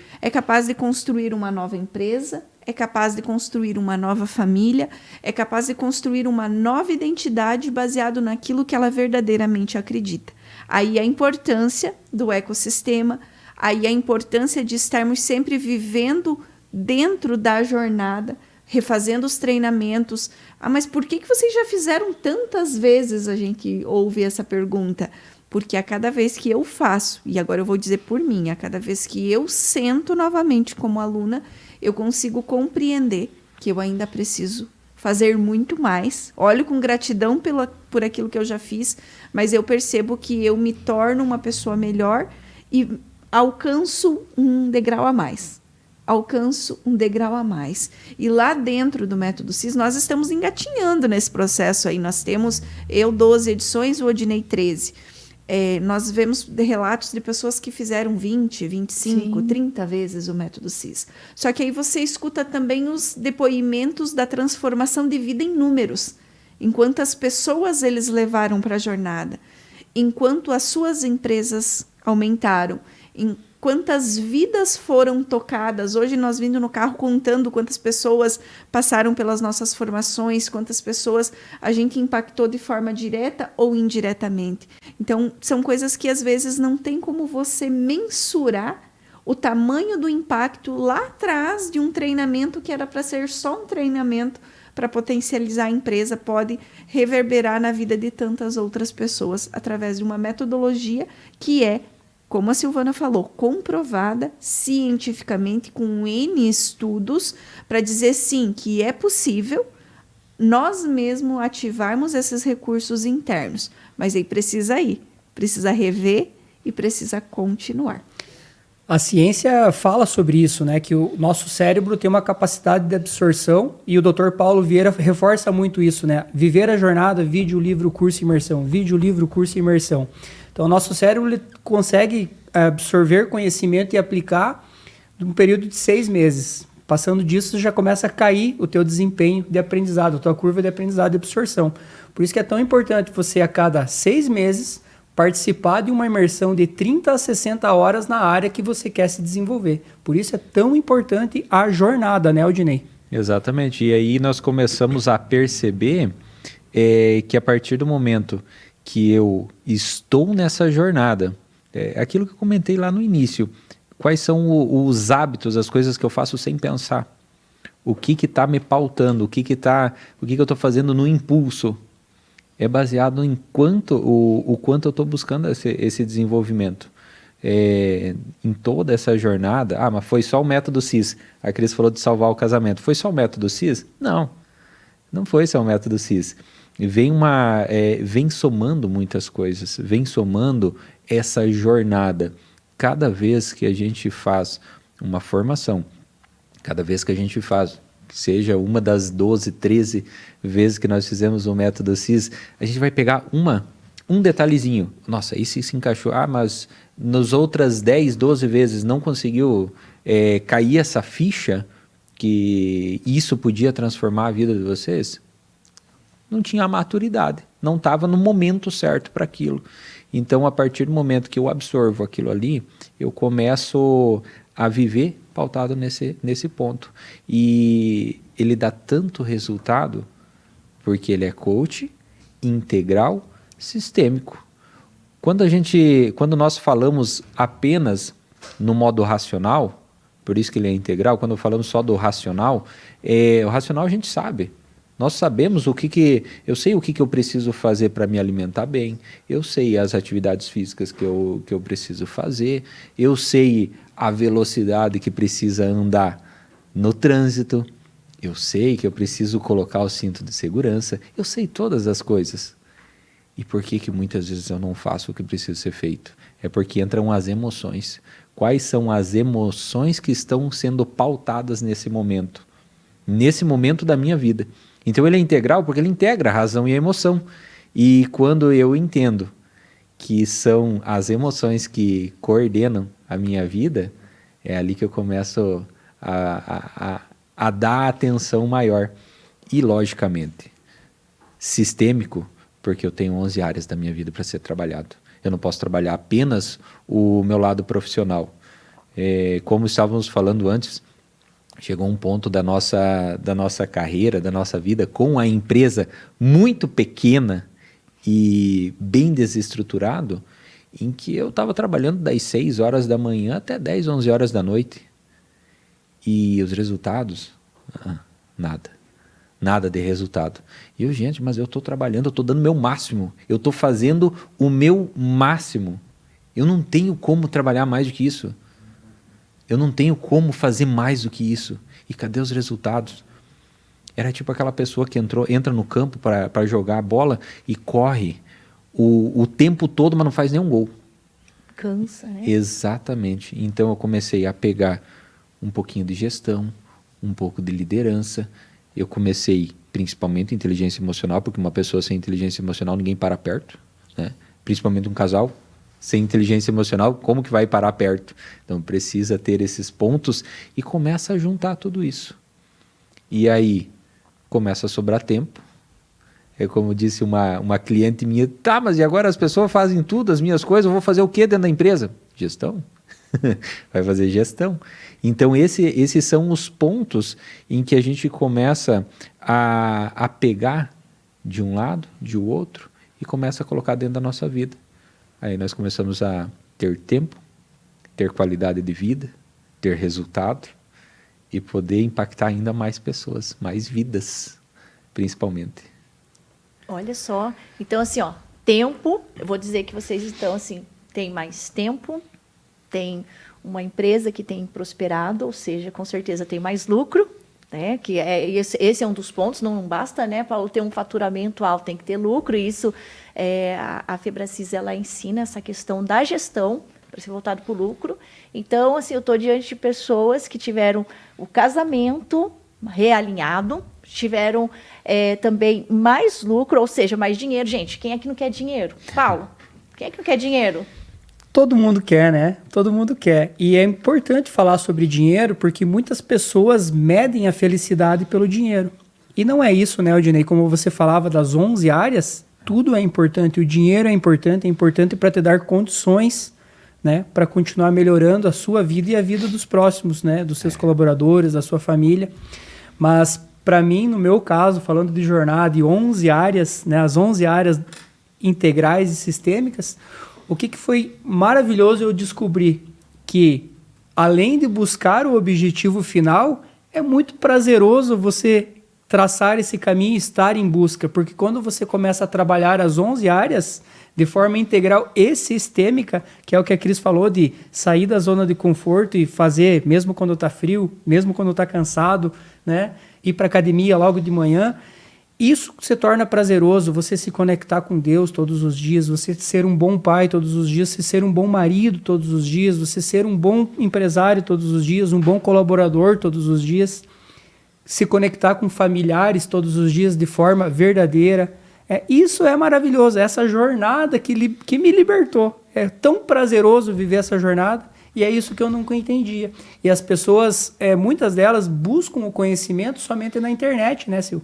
S3: uma nova empresa, é capaz de construir uma nova família, é capaz de construir uma nova identidade baseado naquilo que ela verdadeiramente acredita. Aí a importância do ecossistema, aí a importância de estarmos sempre vivendo dentro da jornada, refazendo os treinamentos. Mas por que vocês já fizeram tantas vezes? A gente ouve essa pergunta. Porque a cada vez que eu faço, e agora eu vou dizer por mim, a cada vez que eu sento novamente como aluna, eu consigo compreender que eu ainda preciso fazer muito mais. Olho com gratidão por aquilo que eu já fiz, mas eu percebo que eu me torno uma pessoa melhor e alcanço um degrau a mais. E lá dentro do método CIS, nós estamos engatinhando nesse processo aí. Nós temos 12 edições, o Odinei 13. Nós vemos relatos de pessoas que fizeram 20, 25, Sim. 30 vezes o método CIS. Só que aí você escuta também os depoimentos da transformação de vida em números. Em quantas pessoas eles levaram para a jornada, enquanto as suas empresas aumentaram, em quantas vidas foram tocadas. Hoje nós vindo no carro contando quantas pessoas passaram pelas nossas formações, quantas pessoas a gente impactou de forma direta ou indiretamente. Então, são coisas que às vezes não tem como você mensurar o tamanho do impacto lá atrás de um treinamento que era para ser só um treinamento para potencializar a empresa, pode reverberar na vida de tantas outras pessoas através de uma metodologia que é, como a Silvana falou, comprovada cientificamente com N estudos para dizer sim, que é possível nós mesmos ativarmos esses recursos internos. Mas aí precisa rever e precisa continuar.
S2: A ciência fala sobre isso, né? Que o nosso cérebro tem uma capacidade de absorção e o Dr. Paulo Vieira reforça muito isso, né? Viver a jornada, vídeo, livro, curso, imersão. Vídeo, livro, curso, imersão. Então, o nosso cérebro ele consegue absorver conhecimento e aplicar num período de 6 meses. Passando disso, já começa a cair o teu desempenho de aprendizado, a tua curva de aprendizado e absorção. Por isso que é tão importante você, a cada 6 meses, participar de uma imersão de 30 a 60 horas na área que você quer se desenvolver. Por isso é tão importante a jornada, né, Odinei?
S4: Exatamente. E aí nós começamos a perceber que a partir do momento que eu estou nessa jornada, aquilo que eu comentei lá no início, quais são os hábitos, as coisas que eu faço sem pensar? O que está me pautando? O que eu estou fazendo no impulso? É baseado em o quanto eu estou buscando esse desenvolvimento. Em toda essa jornada, mas foi só o método CIS. A Cris falou de salvar o casamento. Foi só o método CIS? Não foi só o método CIS. Vem somando muitas coisas, vem somando essa jornada. cada vez que a gente faz uma formação, cada vez que a gente faz, que seja uma das 12, 13 vezes que nós fizemos o método CIS, a gente vai pegar um detalhezinho. Nossa, isso se encaixou. Mas nas outras 10, 12 vezes não conseguiu cair essa ficha que isso podia transformar a vida de vocês? Não tinha a maturidade, não estava no momento certo para aquilo. Então, a partir do momento que eu absorvo aquilo ali, eu começo a viver pautado nesse ponto. E ele dá tanto resultado porque ele é coach integral sistêmico. Quando nós falamos apenas no modo racional, por isso que ele é integral, quando falamos só do racional, o racional a gente sabe. Nós sabemos eu sei o que eu preciso fazer para me alimentar bem, eu sei as atividades físicas que eu preciso fazer, eu sei a velocidade que precisa andar no trânsito, eu sei que eu preciso colocar o cinto de segurança, eu sei todas as coisas. E por que muitas vezes eu não faço o que precisa ser feito? É porque entram as emoções. Quais são as emoções que estão sendo pautadas nesse momento da minha vida? Então ele é integral porque ele integra a razão e a emoção. E quando eu entendo que são as emoções que coordenam a minha vida, é ali que eu começo a dar atenção maior. E, logicamente, sistêmico, porque eu tenho 11 áreas da minha vida para ser trabalhado. Eu não posso trabalhar apenas o meu lado profissional. Como estávamos falando antes, chegou um ponto da nossa carreira, da nossa vida, com a empresa muito pequena e bem desestruturado, em que eu estava trabalhando das 6 horas da manhã até 10, 11 horas da noite. E os resultados? Nada de resultado. E eu, gente, mas eu estou trabalhando, eu estou dando o meu máximo, eu estou fazendo o meu máximo. Eu não tenho como trabalhar mais do que isso. Eu não tenho como fazer mais do que isso. E cadê os resultados? Era tipo aquela pessoa que entra no campo para jogar a bola e corre o tempo todo, mas não faz nenhum gol.
S1: Cansa, né?
S4: Exatamente. Então eu comecei a pegar um pouquinho de gestão, um pouco de liderança. Eu comecei principalmente inteligência emocional, porque uma pessoa sem inteligência emocional ninguém para perto, né? Principalmente um casal sem inteligência emocional, como que vai parar perto? Então precisa ter esses pontos e começa a juntar tudo isso. E aí começa a sobrar tempo. É como disse uma cliente minha, tá, mas e agora as pessoas fazem tudo, as minhas coisas, eu vou fazer o quê dentro da empresa? Gestão. Vai fazer gestão. Então esses são os pontos em que a gente começa a pegar de um lado, de outro, e começa a colocar dentro da nossa vida. Aí nós começamos a ter tempo, ter qualidade de vida, ter resultado e poder impactar ainda mais pessoas, mais vidas, principalmente.
S1: Olha só. Então, assim, tempo, eu vou dizer que vocês estão, assim, tem mais tempo, tem uma empresa que tem prosperado, ou seja, com certeza tem mais lucro, né? Que esse é um dos pontos, não basta, né, Paulo, ter um faturamento alto, tem que ter lucro, e isso a Febracis, ela ensina essa questão da gestão para ser voltado para o lucro. Então, assim, eu estou diante de pessoas que tiveram o casamento realinhado, tiveram também mais lucro, ou seja, mais dinheiro. Gente, quem é que não quer dinheiro? Paulo, quem é que não quer dinheiro?
S2: Todo mundo quer, né? Todo mundo quer. E é importante falar sobre dinheiro porque muitas pessoas medem a felicidade pelo dinheiro. E não é isso, né, Odinei? Como você falava das 11 áreas, tudo é importante. O dinheiro é importante para te dar condições, né, para continuar melhorando a sua vida e a vida dos próximos, né, dos seus colaboradores, da sua família. Mas, para mim, no meu caso, falando de jornada e 11 áreas, né, as 11 áreas integrais e sistêmicas, o que foi maravilhoso eu descobri que, além de buscar o objetivo final, é muito prazeroso você traçar esse caminho e estar em busca, porque quando você começa a trabalhar as 11 áreas de forma integral e sistêmica, que é o que a Cris falou, de sair da zona de conforto e fazer, mesmo quando está frio, mesmo quando está cansado, né, ir para a academia logo de manhã, isso se torna prazeroso, você se conectar com Deus todos os dias, você ser um bom pai todos os dias, você ser um bom marido todos os dias, você ser um bom empresário todos os dias, um bom colaborador todos os dias, se conectar com familiares todos os dias de forma verdadeira. Isso é maravilhoso, essa jornada que me libertou. É tão prazeroso viver essa jornada, e é isso que eu nunca entendia. E as pessoas, muitas delas, buscam o conhecimento somente na internet, né, Sil?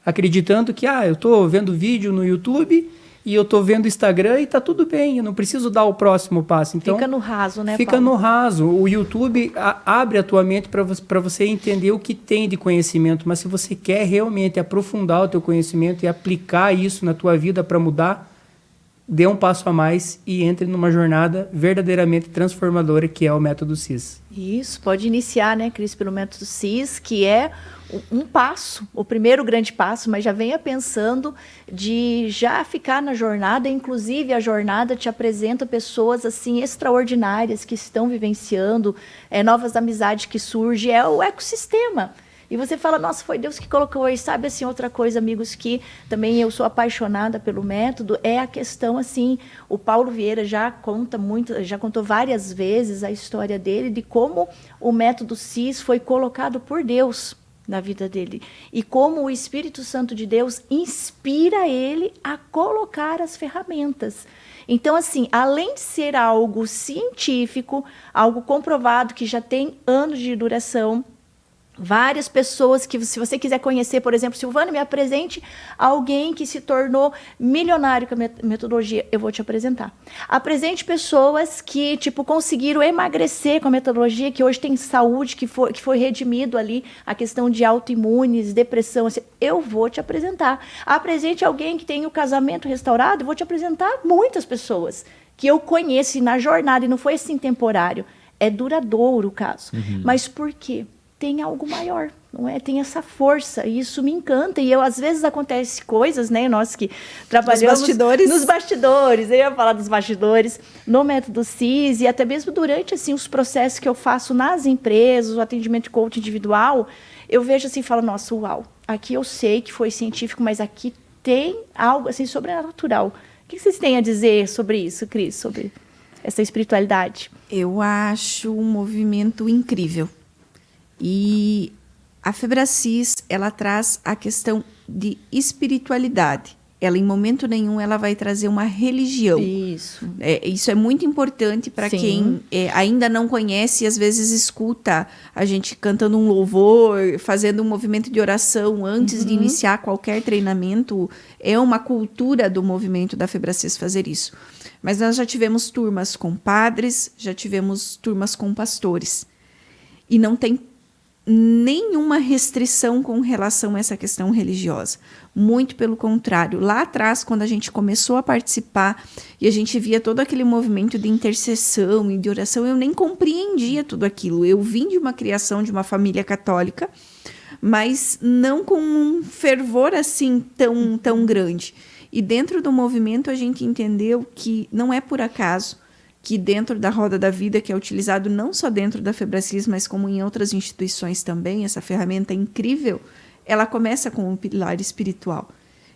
S2: Acreditando que, eu estou vendo vídeo no YouTube e eu estou vendo Instagram e está tudo bem, eu não preciso dar o próximo passo. Então,
S1: fica no raso, né,
S2: Fica
S1: Paulo?
S2: no raso. O YouTube abre a tua mente para você entender o que tem de conhecimento, mas se você quer realmente aprofundar o teu conhecimento e aplicar isso na tua vida para mudar, dê um passo a mais e entre numa jornada verdadeiramente transformadora, que é o método CIS.
S1: Isso, pode iniciar, né, Cris, pelo método CIS, que é um passo, o primeiro grande passo, mas já venha pensando de já ficar na jornada. Inclusive a jornada te apresenta pessoas assim extraordinárias que estão vivenciando, novas amizades que surgem, é o ecossistema. E você fala, nossa, foi Deus que colocou aí. Sabe, assim, outra coisa, amigos, que também eu sou apaixonada pelo método, é a questão, assim, o Paulo Vieira já contou várias vezes a história dele, de como o método CIS foi colocado por Deus na vida dele. E como o Espírito Santo de Deus inspira ele a colocar as ferramentas. Então, assim, além de ser algo científico, algo comprovado, que já tem anos de duração, várias pessoas que, se você quiser conhecer, por exemplo, Silvana, me apresente alguém que se tornou milionário com a metodologia, eu vou te apresentar. Apresente pessoas que, conseguiram emagrecer com a metodologia, que hoje tem saúde, que foi redimido ali a questão de autoimunes, depressão, assim, eu vou te apresentar. Apresente alguém que tem o casamento restaurado, eu vou te apresentar muitas pessoas que eu conheço na jornada, e não foi assim temporário, é duradouro o caso. Mas por quê? Tem algo maior, não é? Tem essa força, e isso me encanta. E às vezes acontece coisas, né? Nós que trabalhamos nos bastidores, eu ia falar dos bastidores, no método CIS, e até mesmo durante assim, os processos que eu faço nas empresas, o atendimento de coaching individual, eu vejo assim e falo, nossa, uau, aqui eu sei que foi científico, mas aqui tem algo assim sobrenatural. O que vocês têm a dizer sobre isso, Cris, sobre essa espiritualidade?
S3: Eu acho um movimento incrível. E a FebraCIS, ela traz a questão de espiritualidade. Ela, em momento nenhum, ela vai trazer uma religião.
S1: Isso.
S3: Isso é muito importante para quem ainda não conhece e às vezes escuta a gente cantando um louvor, fazendo um movimento de oração antes de iniciar qualquer treinamento. É uma cultura do movimento da FebraCIS fazer isso. Mas nós já tivemos turmas com padres, já tivemos turmas com pastores. E não tem nenhuma restrição com relação a essa questão religiosa. Muito pelo contrário. Lá atrás, quando a gente começou a participar e a gente via todo aquele movimento de intercessão e de oração, eu nem compreendia tudo aquilo. Eu vim de uma criação de uma família católica, mas não com um fervor assim tão grande. E dentro do movimento a gente entendeu que não é por acaso que dentro da Roda da Vida, que é utilizado não só dentro da FebraCIS, mas como em outras instituições também, essa ferramenta é incrível, ela começa com um pilar espiritual.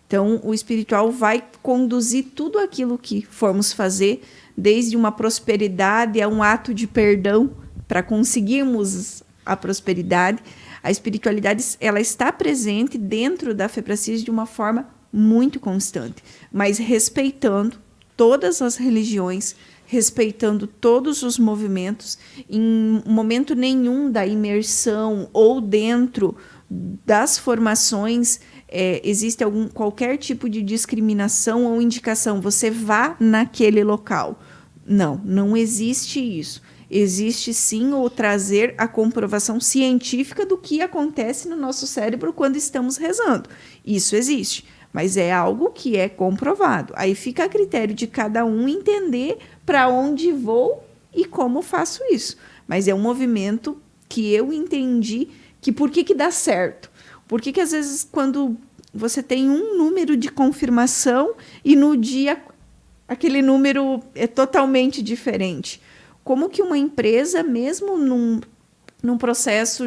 S3: Então, o espiritual vai conduzir tudo aquilo que formos fazer, desde uma prosperidade a um ato de perdão, para conseguirmos a prosperidade. A espiritualidade, ela está presente dentro da FebraCIS de uma forma muito constante, mas respeitando todas as religiões, respeitando todos os movimentos, em momento nenhum da imersão ou dentro das formações existe qualquer tipo de discriminação ou indicação, você vá naquele local. Não existe isso. Existe sim o trazer a comprovação científica do que acontece no nosso cérebro quando estamos rezando. Isso existe. Mas é algo que é comprovado. Aí fica a critério de cada um entender para onde vou e como faço isso. Mas é um movimento que eu entendi que por que dá certo. Por que às vezes quando você tem um número de confirmação e no dia aquele número é totalmente diferente. Como que uma empresa, mesmo num processo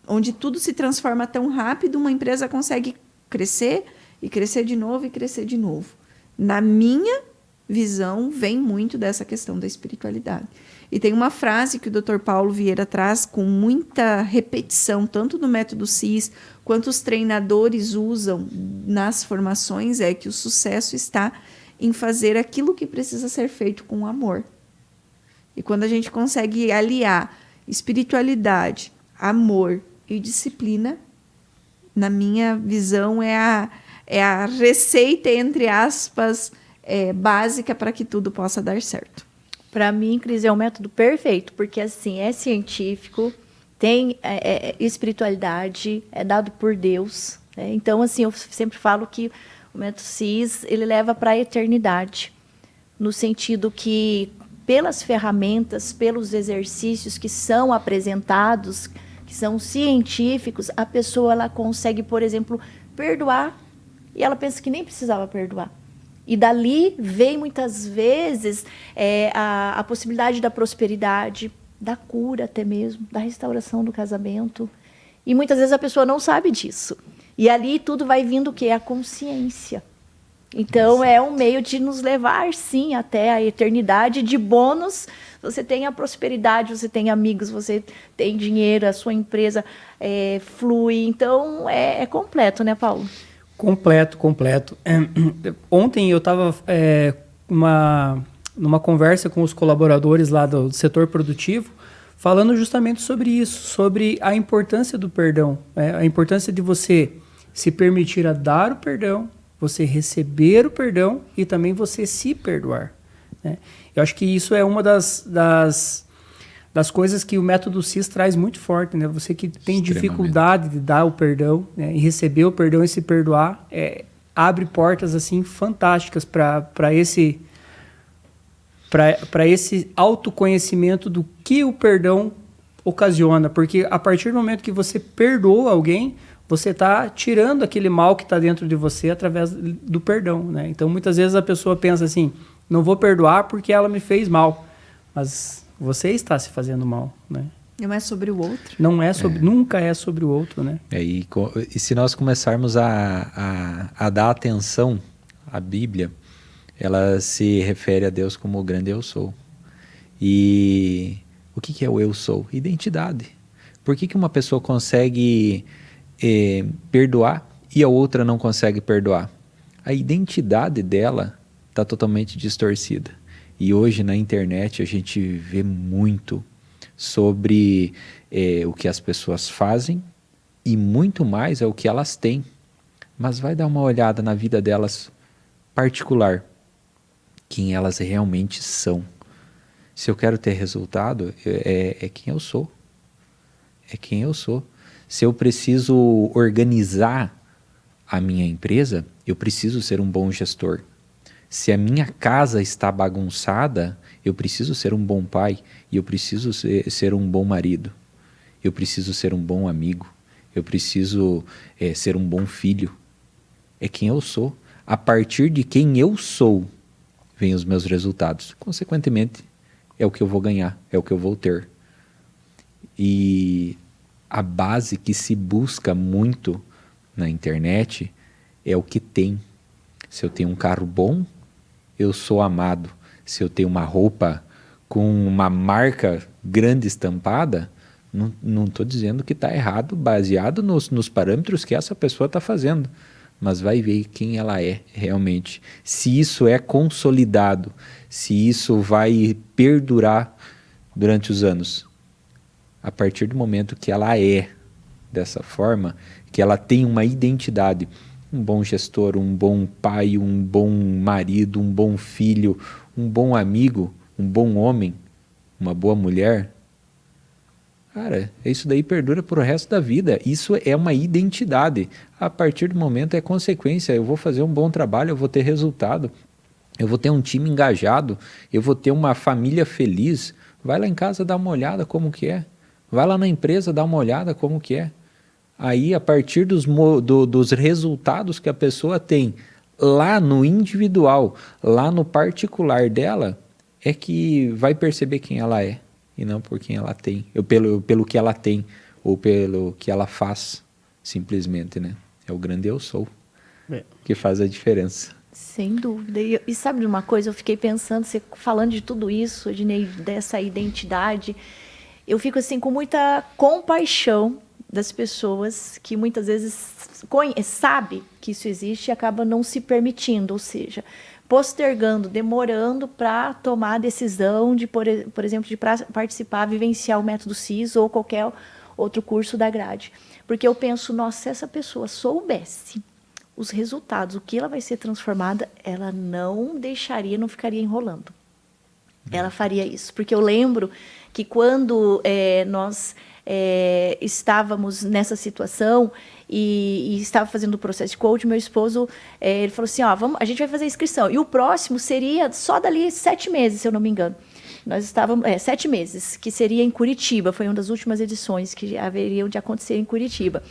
S3: onde tudo se transforma tão rápido, uma empresa consegue crescer e crescer de novo e crescer de novo. Na minha visão, vem muito dessa questão da espiritualidade. E tem uma frase que o Dr. Paulo Vieira traz com muita repetição, tanto no método CIS, quanto os treinadores usam nas formações, é que o sucesso está em fazer aquilo que precisa ser feito com amor. E quando a gente consegue aliar espiritualidade, amor e disciplina, na minha visão, é a receita, entre aspas, básica para que tudo possa dar certo.
S1: Para mim, Cris, é um método perfeito, porque assim, é científico, tem espiritualidade, é dado por Deus. Né? Então, assim, eu sempre falo que o método CIS, ele leva para a eternidade, no sentido que, pelas ferramentas, pelos exercícios que são apresentados, que são científicos, a pessoa ela consegue, por exemplo, perdoar, e ela pensa que nem precisava perdoar. E dali vem, muitas vezes, a possibilidade da prosperidade, da cura até mesmo, da restauração do casamento. E muitas vezes a pessoa não sabe disso. E ali tudo vai vindo o quê? A consciência. Então, é um meio de nos levar, sim, até a eternidade. De bônus, você tem a prosperidade, você tem amigos, você tem dinheiro, a sua empresa flui. Então, é completo, né, Paulo?
S2: Completo. Ontem eu estava numa conversa com os colaboradores lá do setor produtivo, falando justamente sobre isso, sobre a importância do perdão, a importância de você se permitir a dar o perdão, você receber o perdão e também você se perdoar. Né? Eu acho que isso é uma das coisas que o método CIS traz muito forte, né? Você que tem dificuldade de dar o perdão, né? E receber o perdão e se perdoar, abre portas assim fantásticas para esse autoconhecimento do que o perdão ocasiona, porque a partir do momento que você perdoa alguém, você está tirando aquele mal que está dentro de você através do perdão, né? Então, muitas vezes a pessoa pensa assim, não vou perdoar porque ela me fez mal, mas você está se fazendo mal, né?
S3: Não é sobre o outro.
S2: Não é sobre, nunca é sobre o outro, né?
S4: E se nós começarmos a dar atenção à Bíblia, ela se refere a Deus como o grande eu sou. E o que é o eu sou? Identidade. Por que uma pessoa consegue perdoar e a outra não consegue perdoar? A identidade dela está totalmente distorcida. E hoje na internet a gente vê muito sobre o que as pessoas fazem e muito mais é o que elas têm. Mas vai dar uma olhada na vida delas particular, quem elas realmente são. Se eu quero ter resultado, é quem eu sou. É quem eu sou. Se eu preciso organizar a minha empresa, eu preciso ser um bom gestor. Se a minha casa está bagunçada, eu preciso ser um bom pai e eu preciso ser um bom marido. Eu preciso ser um bom amigo. Eu preciso ser um bom filho. É quem eu sou. A partir de quem eu sou, vêm os meus resultados. Consequentemente, é o que eu vou ganhar, é o que eu vou ter. E a base que se busca muito na internet é o que tem. Se eu tenho um carro bom, eu sou amado. Se eu tenho uma roupa com uma marca grande estampada, não estou dizendo que está errado, baseado nos parâmetros que essa pessoa está fazendo. Mas vai ver quem ela é realmente. Se isso é consolidado, se isso vai perdurar durante os anos. A partir do momento que ela é dessa forma, que ela tem uma identidade, um bom gestor, um bom pai, um bom marido, um bom filho, um bom amigo, um bom homem, uma boa mulher, cara, isso daí perdura pro resto da vida. Isso é uma identidade. A partir do momento é consequência. Eu vou fazer um bom trabalho, eu vou ter resultado, eu vou ter um time engajado, eu vou ter uma família feliz. Vai lá em casa dar uma olhada como que é. Vai lá na empresa dar uma olhada como que é. Aí, a partir dos resultados que a pessoa tem lá no individual, lá no particular dela, é que vai perceber quem ela é. E não por quem ela tem, pelo que ela tem, ou pelo que ela faz, simplesmente, né? É o grande eu sou. que faz a diferença.
S1: Sem dúvida. E sabe de uma coisa? Eu fiquei pensando, você falando de tudo isso, Ednei, dessa identidade, eu fico assim com muita compaixão das pessoas que muitas vezes sabe que isso existe e acaba não se permitindo, ou seja, postergando, demorando para tomar a decisão de, por exemplo, de participar, vivenciar o método CIS ou qualquer outro curso da grade. Porque eu penso, nossa, se essa pessoa soubesse os resultados, o que ela vai ser transformada, ela não deixaria, não ficaria enrolando. Ela faria isso. Porque eu lembro que quando nós estávamos nessa situação e estava fazendo o processo de coaching, meu esposo, ele falou assim, a gente vai fazer a inscrição. E o próximo seria só dali 7 meses, se eu não me engano. Nós estávamos, 7 meses, que seria em Curitiba, foi uma das últimas edições que haveriam de acontecer em Curitiba.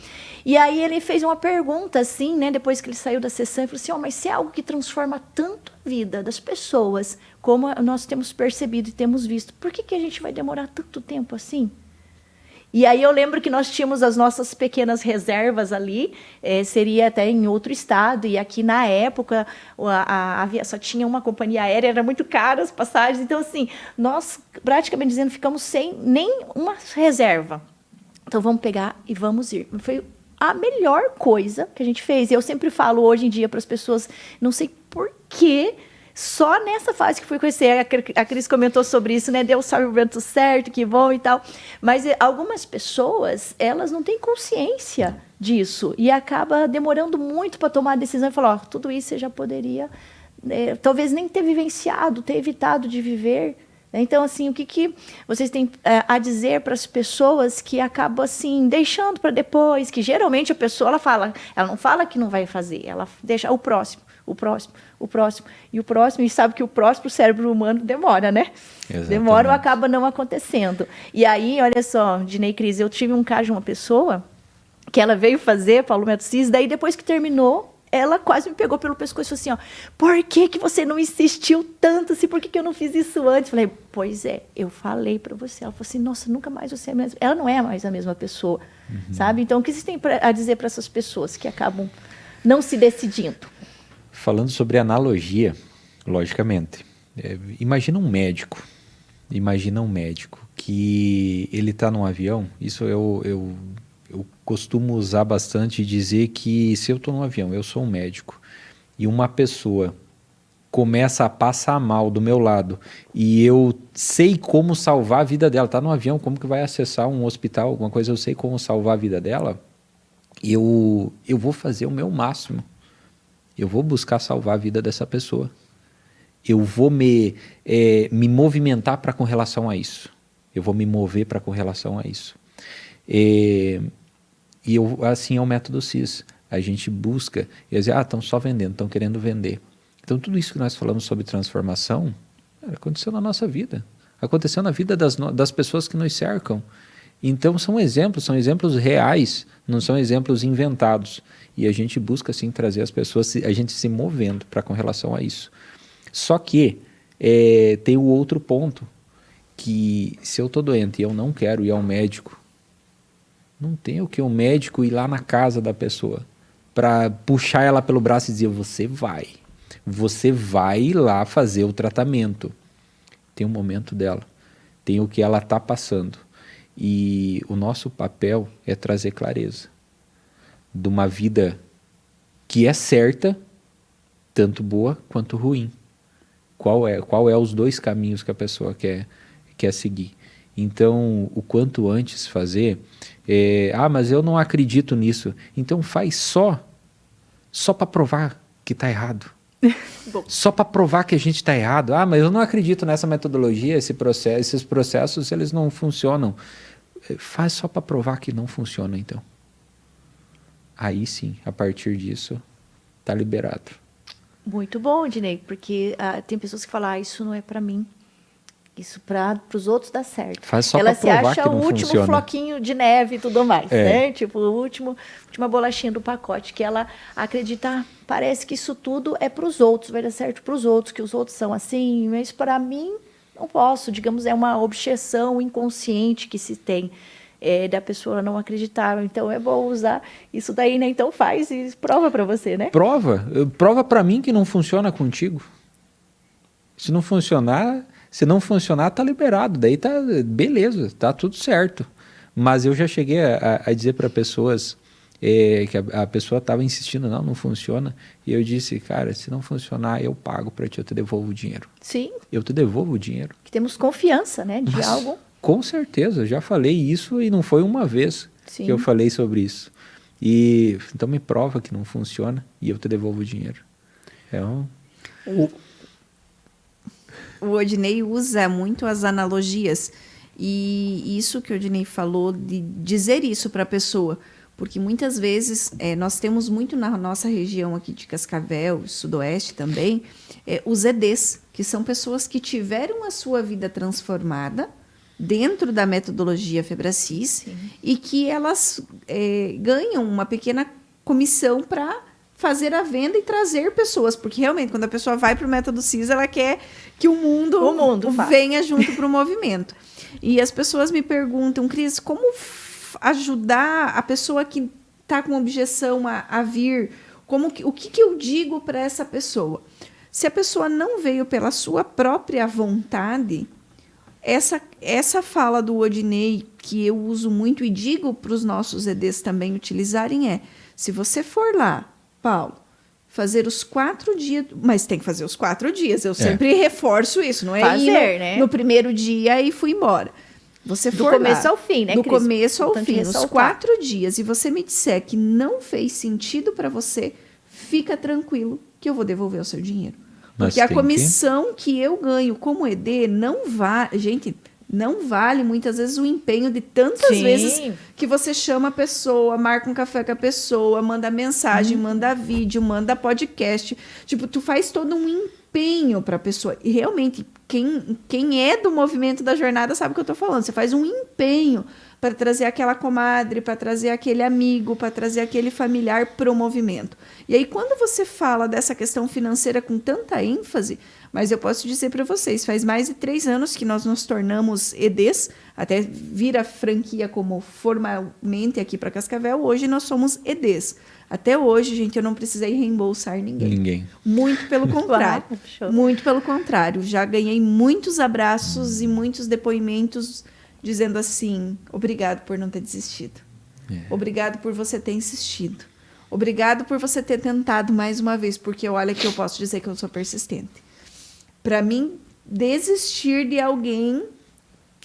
S1: E aí ele fez uma pergunta, assim, né, depois que ele saiu da sessão, ele falou assim, mas se é algo que transforma tanto a vida das pessoas, como nós temos percebido e temos visto, por que a gente vai demorar tanto tempo assim? E aí eu lembro que nós tínhamos as nossas pequenas reservas ali, seria até em outro estado, e aqui na época só tinha uma companhia aérea, era muito caro as passagens, então assim, nós praticamente dizendo, ficamos sem nem uma reserva. Então vamos pegar e vamos ir. Foi a melhor coisa que a gente fez. Eu sempre falo hoje em dia para as pessoas, não sei por quê, só nessa fase que fui conhecer, a Cris comentou sobre isso, né? Deus sabe o momento certo, que bom e tal. Mas algumas pessoas, elas não têm consciência disso e acaba demorando muito para tomar a decisão e falar, tudo isso você já poderia, talvez nem ter vivenciado, ter evitado de viver. Então, assim, o que vocês têm a dizer para as pessoas que acabam, assim, deixando para depois, que geralmente a pessoa, ela não fala que não vai fazer, ela deixa o próximo, e sabe que o próximo cérebro humano demora, né? Exatamente. Demora ou acaba não acontecendo. E aí, olha só, Dinei, Cris, eu tive um caso de uma pessoa que ela veio fazer Paulo Método CIS, daí depois que terminou, ela quase me pegou pelo pescoço e falou assim, por que você não insistiu tanto assim? Por que eu não fiz isso antes? Falei, pois é, eu falei para você. Ela falou assim, nossa, nunca mais você é a mesma. Ela não é mais a mesma pessoa, sabe? Então, o que vocês têm a dizer para essas pessoas que acabam não se decidindo?
S4: Falando sobre analogia, logicamente, imagina um médico que ele está num avião, isso eu costumo usar bastante e dizer que se eu estou num avião, eu sou um médico, e uma pessoa começa a passar mal do meu lado e eu sei como salvar a vida dela, está no avião, como que vai acessar um hospital, alguma coisa, eu sei como salvar a vida dela, eu vou fazer o meu máximo, eu vou buscar salvar a vida dessa pessoa, eu vou me movimentar para com relação a isso, eu vou me mover para com relação a isso. E assim é o método CIS. A gente busca, e dizer, estão só vendendo, estão querendo vender. Então tudo isso que nós falamos sobre transformação, aconteceu na nossa vida, aconteceu na vida das pessoas que nos cercam. Então são exemplos reais, não são exemplos inventados. E a gente busca assim trazer as pessoas, a gente se movendo para com relação a isso. Só que tem o outro ponto, que se eu estou doente e eu não quero ir ao médico, não tem o que um médico ir lá na casa da pessoa para puxar ela pelo braço e dizer, você vai lá fazer o tratamento. Tem um momento dela, tem o que ela está passando. E o nosso papel é trazer clareza de uma vida que é certa, tanto boa quanto ruim. Qual é os dois caminhos que a pessoa quer seguir. Então, o quanto antes fazer, mas eu não acredito nisso. Então faz só para provar que está errado. Só para provar que a gente está errado. Mas eu não acredito nessa metodologia, esses processos, eles não funcionam. Faz só para provar que não funciona, então. Aí sim, a partir disso, está liberado.
S1: Muito bom, Dinei, porque tem pessoas que falam, isso não é para mim. Isso para os outros dá certo.
S4: Faz só para provar que não funciona. Ela se acha
S1: o último floquinho de neve e tudo mais, né? Tipo, última bolachinha do pacote, que ela acredita, parece que isso tudo é para os outros, vai dar certo para os outros, que os outros são assim, mas para mim não posso. Digamos, é uma objeção inconsciente que se tem. da pessoa não acreditar. Então é bom usar isso daí, né? Então faz e prova para você, né?
S4: Prova para mim que não funciona contigo. Se não funcionar, tá liberado. Daí tá beleza, tá tudo certo. Mas eu já cheguei a dizer para pessoas que a pessoa estava insistindo, não funciona. E eu disse, cara, se não funcionar, eu pago para ti, eu te devolvo o dinheiro.
S1: Sim.
S4: Eu te devolvo o dinheiro.
S1: Que temos confiança, né, de algo.
S4: Com certeza, eu já falei isso e não foi uma vez que eu falei sobre isso. Então me prova que não funciona e eu te devolvo o dinheiro.
S3: O Odinei usa muito as analogias e isso que o Odinei falou de dizer isso para a pessoa, porque muitas vezes nós temos muito na nossa região aqui de Cascavel, Sudoeste também, os EDs, que são pessoas que tiveram a sua vida transformada dentro da metodologia Febracis e que elas ganham uma pequena comissão para fazer a venda e trazer pessoas, porque realmente quando a pessoa vai para o método CIS, ela quer que o mundo venha junto para o movimento. E as pessoas me perguntam, Cris, como ajudar a pessoa que está com objeção a vir? O que eu digo para essa pessoa? Se a pessoa não veio pela sua própria vontade, essa fala do Odinei, que eu uso muito e digo para os nossos EDs também utilizarem, se você for lá, Paulo, fazer os 4 dias, mas tem que fazer os 4 dias, eu sempre reforço isso, não é
S1: fazer, né?
S3: No primeiro dia e fui embora. Você for
S1: do começo ao fim, né,
S3: do
S1: Cris?
S3: começo ao fim, os
S1: ressaltar.
S3: 4 dias, e você me disser que não fez sentido para você, fica tranquilo que eu vou devolver o seu dinheiro. Porque a comissão que eu ganho como ED não vale, gente, não vale muitas vezes o empenho de tantas vezes que você chama a pessoa, marca um café com a pessoa, manda mensagem, manda vídeo, manda podcast. Tipo, tu faz todo um empenho para a pessoa. E realmente, quem é do movimento da jornada sabe o que eu estou falando. Você faz um empenho para trazer aquela comadre, para trazer aquele amigo, para trazer aquele familiar para o movimento. E aí, quando você fala dessa questão financeira com tanta ênfase, mas eu posso dizer para vocês, faz mais de 3 anos que nós nos tornamos EDs, até vir a franquia como formalmente aqui para Cascavel, hoje nós somos EDs. Até hoje, gente, eu não precisei reembolsar ninguém. Muito pelo contrário. Muito pelo contrário. Já ganhei muitos abraços e muitos depoimentos dizendo assim, obrigado por não ter desistido. Obrigado por você ter insistido. Obrigado por você ter tentado mais uma vez, porque olha que eu posso dizer que eu sou persistente. Para mim, desistir de alguém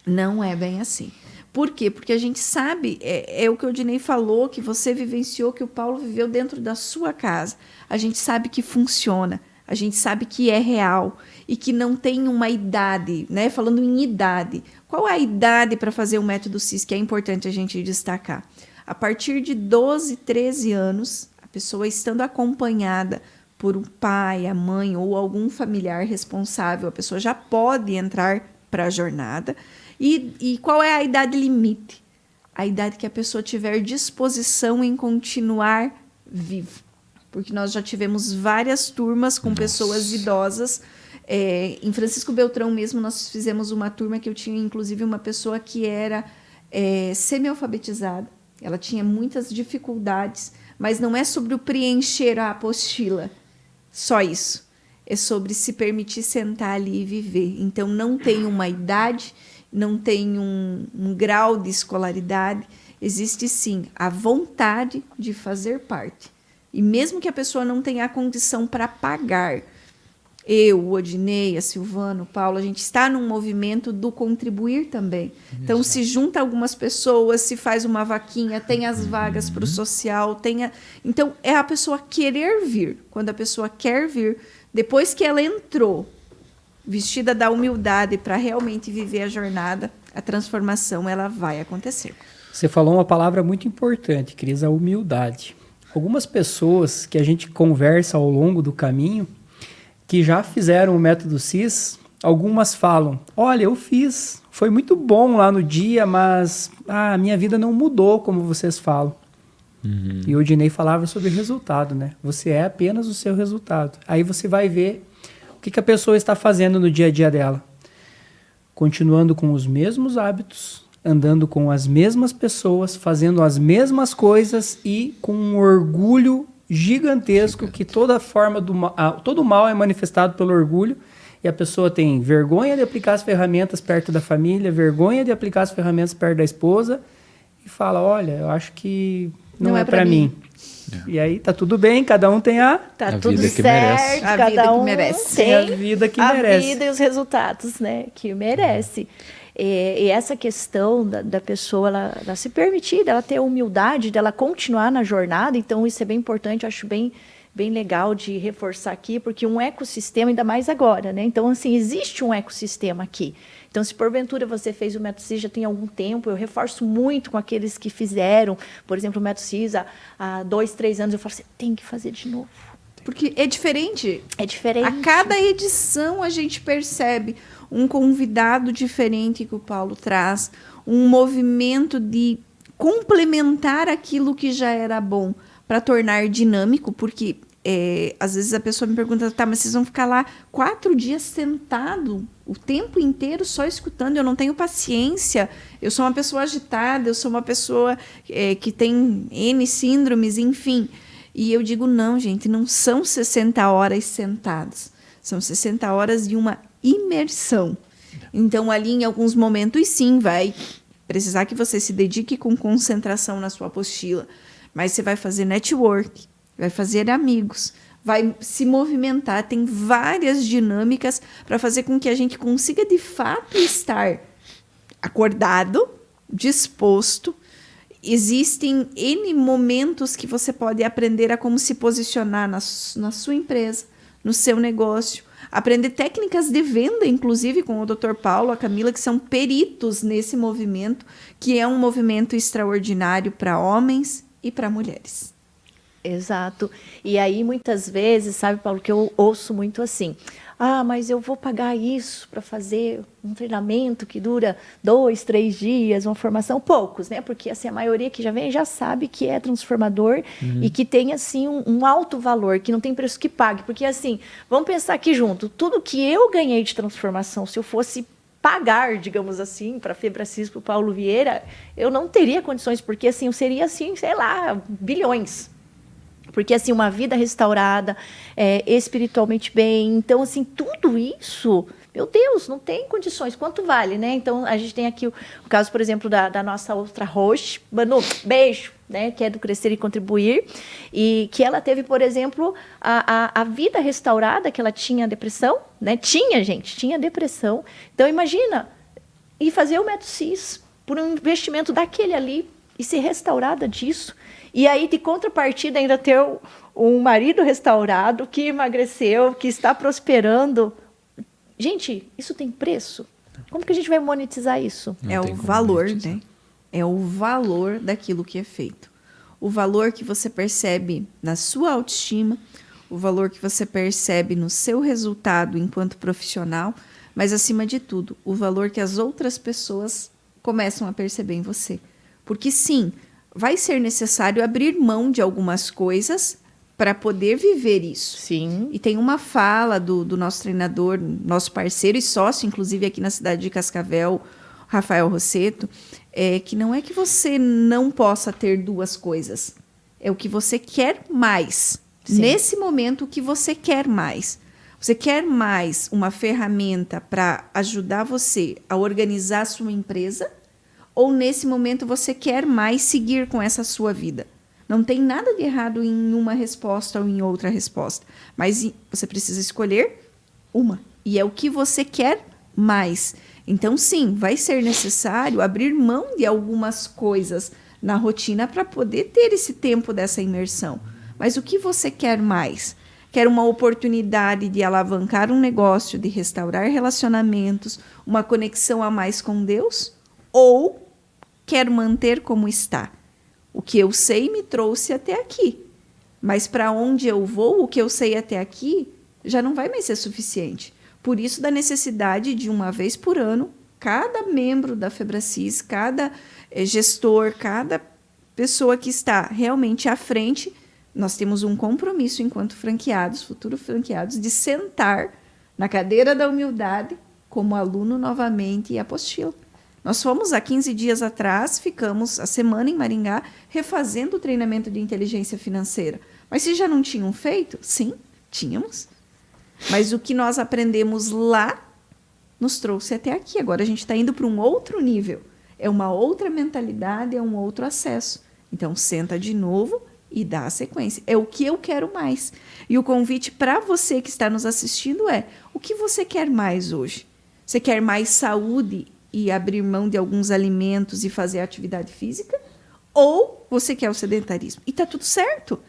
S3: não é bem assim. Por quê? Porque a gente sabe, é o que o Odinei falou, que você vivenciou, que o Paulo viveu dentro da sua casa. A gente sabe que funciona, a gente sabe que é real e que não tem uma idade, né? Falando em idade. Qual é a idade para fazer o método CIS, que é importante a gente destacar? A partir de 12, 13 anos, a pessoa estando acompanhada por um pai, a mãe ou algum familiar responsável, a pessoa já pode entrar para a jornada. E qual é a idade limite? A idade que a pessoa tiver disposição em continuar vivo. Porque nós já tivemos várias turmas com pessoas idosas. Em Francisco Beltrão mesmo, nós fizemos uma turma que eu tinha, inclusive, uma pessoa que era semi-alfabetizada. Ela tinha muitas dificuldades, mas não é sobre o preencher a apostila. Só isso. É sobre se permitir sentar ali e viver. Então, não tem uma idade, não tem um grau de escolaridade. Existe, sim, a vontade de fazer parte. E mesmo que a pessoa não tenha a condição para pagar, eu, o Odinei, a Silvana, o Paulo, a gente está num movimento do contribuir também. Então, se junta algumas pessoas, se faz uma vaquinha, tem as vagas para o social. Então, é a pessoa querer vir. Quando a pessoa quer vir, depois que ela entrou, vestida da humildade para realmente viver a jornada, a transformação ela vai acontecer.
S2: Você falou uma palavra muito importante, Cris, a humildade. Algumas pessoas que a gente conversa ao longo do caminho, que já fizeram o método CIS, algumas falam, olha, eu fiz, foi muito bom lá no dia, mas a minha vida não mudou, como vocês falam. E o Odinei falava sobre resultado, né? Você é apenas o seu resultado. Aí você vai ver o que a pessoa está fazendo no dia a dia dela. Continuando com os mesmos hábitos, andando com as mesmas pessoas, fazendo as mesmas coisas e com um orgulho gigantesco que toda forma todo mal é manifestado pelo orgulho, e a pessoa tem vergonha de aplicar as ferramentas perto da família, vergonha de aplicar as ferramentas perto da esposa, e fala, olha, eu acho que não é para mim. E aí tá tudo bem, cada um tem
S1: Tá
S4: a
S1: tudo
S4: vida que
S1: certo,
S4: merece.
S3: A
S1: cada
S3: vida que
S1: um
S3: merece.
S1: tem
S2: a vida que
S1: a
S2: merece.
S1: vida e os resultados, né, que merece. E essa questão da pessoa, ela se permitir, dela ter a humildade, dela continuar na jornada, então isso é bem importante, eu acho bem legal de reforçar aqui, porque um ecossistema, ainda mais agora, né? Então, assim, existe um ecossistema aqui. Então, se porventura você fez o Método CIS já tem algum tempo, eu reforço muito com aqueles que fizeram, por exemplo, o Método CIS há 2, 3 anos, eu falo, você tem que fazer de novo.
S3: Porque é diferente.
S1: É diferente.
S3: A cada edição a gente percebe um convidado diferente que o Paulo traz, um movimento de complementar aquilo que já era bom para tornar dinâmico, porque às vezes a pessoa me pergunta, tá, mas vocês vão ficar lá 4 dias sentado o tempo inteiro só escutando, eu não tenho paciência, eu sou uma pessoa agitada, eu sou uma pessoa que tem N síndromes, enfim. E eu digo, não, gente, não são 60 horas sentados, são 60 horas de uma imersão. Então, ali, em alguns momentos, sim, vai precisar que você se dedique com concentração na sua apostila, mas você vai fazer network, vai fazer amigos, vai se movimentar, tem várias dinâmicas para fazer com que a gente consiga, de fato, estar acordado, disposto. Existem N momentos que você pode aprender a como se posicionar na sua empresa, no seu negócio, aprender técnicas de venda, inclusive com o Dr. Paulo, a Camila, que são peritos nesse movimento, que é um movimento extraordinário para homens e para mulheres.
S1: Exato. E aí, muitas vezes, sabe, Paulo, que eu ouço muito assim, mas eu vou pagar isso para fazer um treinamento que dura 2, 3 dias, uma formação, poucos, né? Porque assim, a maioria que já vem já sabe que é transformador e que tem assim um alto valor, que não tem preço que pague. Porque assim, vamos pensar aqui junto, tudo que eu ganhei de transformação, se eu fosse pagar, digamos assim, para a Febracis, para o Paulo Vieira, eu não teria condições, porque assim, eu seria assim, sei lá, bilhões. Porque, assim, uma vida restaurada, espiritualmente bem. Então, assim, tudo isso, meu Deus, não tem condições. Quanto vale, né? Então, a gente tem aqui o caso, por exemplo, da nossa outra host, Manu, beijo, né? Que é do Crescer e Contribuir. E que ela teve, por exemplo, a vida restaurada, que ela tinha depressão, né? Tinha depressão. Então, imagina, e fazer o Método CIS por um investimento daquele ali e ser restaurada disso. E aí, de contrapartida, ainda ter um marido restaurado, que emagreceu, que está prosperando. Gente, isso tem preço? Como que a gente vai monetizar isso?
S3: É o valor, né? É o valor daquilo que é feito. O valor que você percebe na sua autoestima, o valor que você percebe no seu resultado enquanto profissional, mas, acima de tudo, o valor que as outras pessoas começam a perceber em você. Porque, sim, vai ser necessário abrir mão de algumas coisas para poder viver isso.
S1: Sim.
S3: E tem uma fala do nosso treinador, nosso parceiro e sócio, inclusive aqui na cidade de Cascavel, Rafael Rosseto, que não é que você não possa ter duas coisas, é o que você quer mais. Sim. Nesse momento, o que você quer mais. Você quer mais uma ferramenta para ajudar você a organizar a sua empresa? Ou nesse momento você quer mais seguir com essa sua vida? Não tem nada de errado em uma resposta ou em outra resposta. Mas você precisa escolher uma. E é o que você quer mais. Então, sim, vai ser necessário abrir mão de algumas coisas na rotina para poder ter esse tempo dessa imersão. Mas o que você quer mais? Quer uma oportunidade de alavancar um negócio, de restaurar relacionamentos, uma conexão a mais com Deus? Ou quero manter como está? O que eu sei me trouxe até aqui. Mas para onde eu vou, o que eu sei até aqui, já não vai mais ser suficiente. Por isso, da necessidade de, uma vez por ano, cada membro da Febracis, cada gestor, cada pessoa que está realmente à frente, nós temos um compromisso enquanto franqueados, futuros franqueados, de sentar na cadeira da humildade como aluno novamente e apostila. Nós fomos há 15 dias atrás, ficamos a semana em Maringá refazendo o treinamento de inteligência financeira. Mas se já não tinham feito? Sim, tínhamos. Mas o que nós aprendemos lá nos trouxe até aqui. Agora a gente está indo para um outro nível. É uma outra mentalidade, é um outro acesso. Então, senta de novo e dá a sequência. É o que eu quero mais. E o convite para você que está nos assistindo é: o que você quer mais hoje? Você quer mais saúde e abrir mão de alguns alimentos e fazer atividade física? Ou você quer o sedentarismo? E está tudo certo.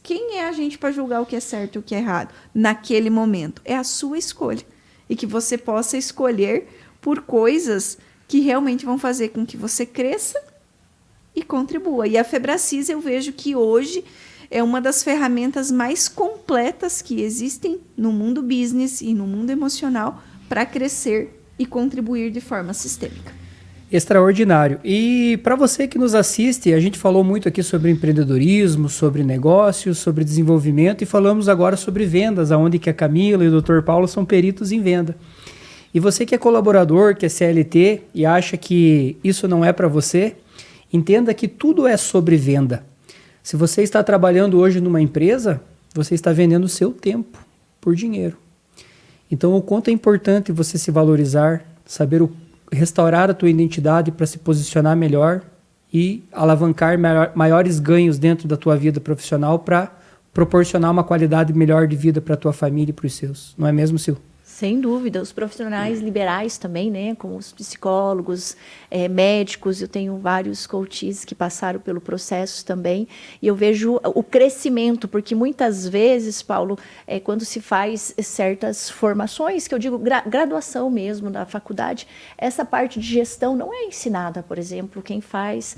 S3: Quem é a gente para julgar o que é certo e o que é errado? Naquele momento. É a sua escolha. E que você possa escolher por coisas que realmente vão fazer com que você cresça e contribua. E a Febracis, eu vejo que hoje é uma das ferramentas mais completas que existem no mundo business e no mundo emocional para crescer e contribuir de forma sistêmica.
S2: Extraordinário. E para você que nos assiste, a gente falou muito aqui sobre empreendedorismo, sobre negócios, sobre desenvolvimento e falamos agora sobre vendas, onde que a Camila e o Dr. Paulo são peritos em venda. E você que é colaborador, que é CLT e acha que isso não é para você, entenda que tudo é sobre venda. Se você está trabalhando hoje numa empresa, você está vendendo o seu tempo por dinheiro. Então, o quanto é importante você se valorizar, saber restaurar a tua identidade para se posicionar melhor e alavancar maiores ganhos dentro da tua vida profissional para proporcionar uma qualidade melhor de vida para a tua família e para os seus. Não é mesmo, Sil?
S1: Sem dúvida, os profissionais liberais também, né, como os psicólogos, médicos, eu tenho vários coaches que passaram pelo processo também, e eu vejo o crescimento, porque muitas vezes, Paulo, quando se faz certas formações, que eu digo graduação mesmo na faculdade, essa parte de gestão não é ensinada, por exemplo, quem faz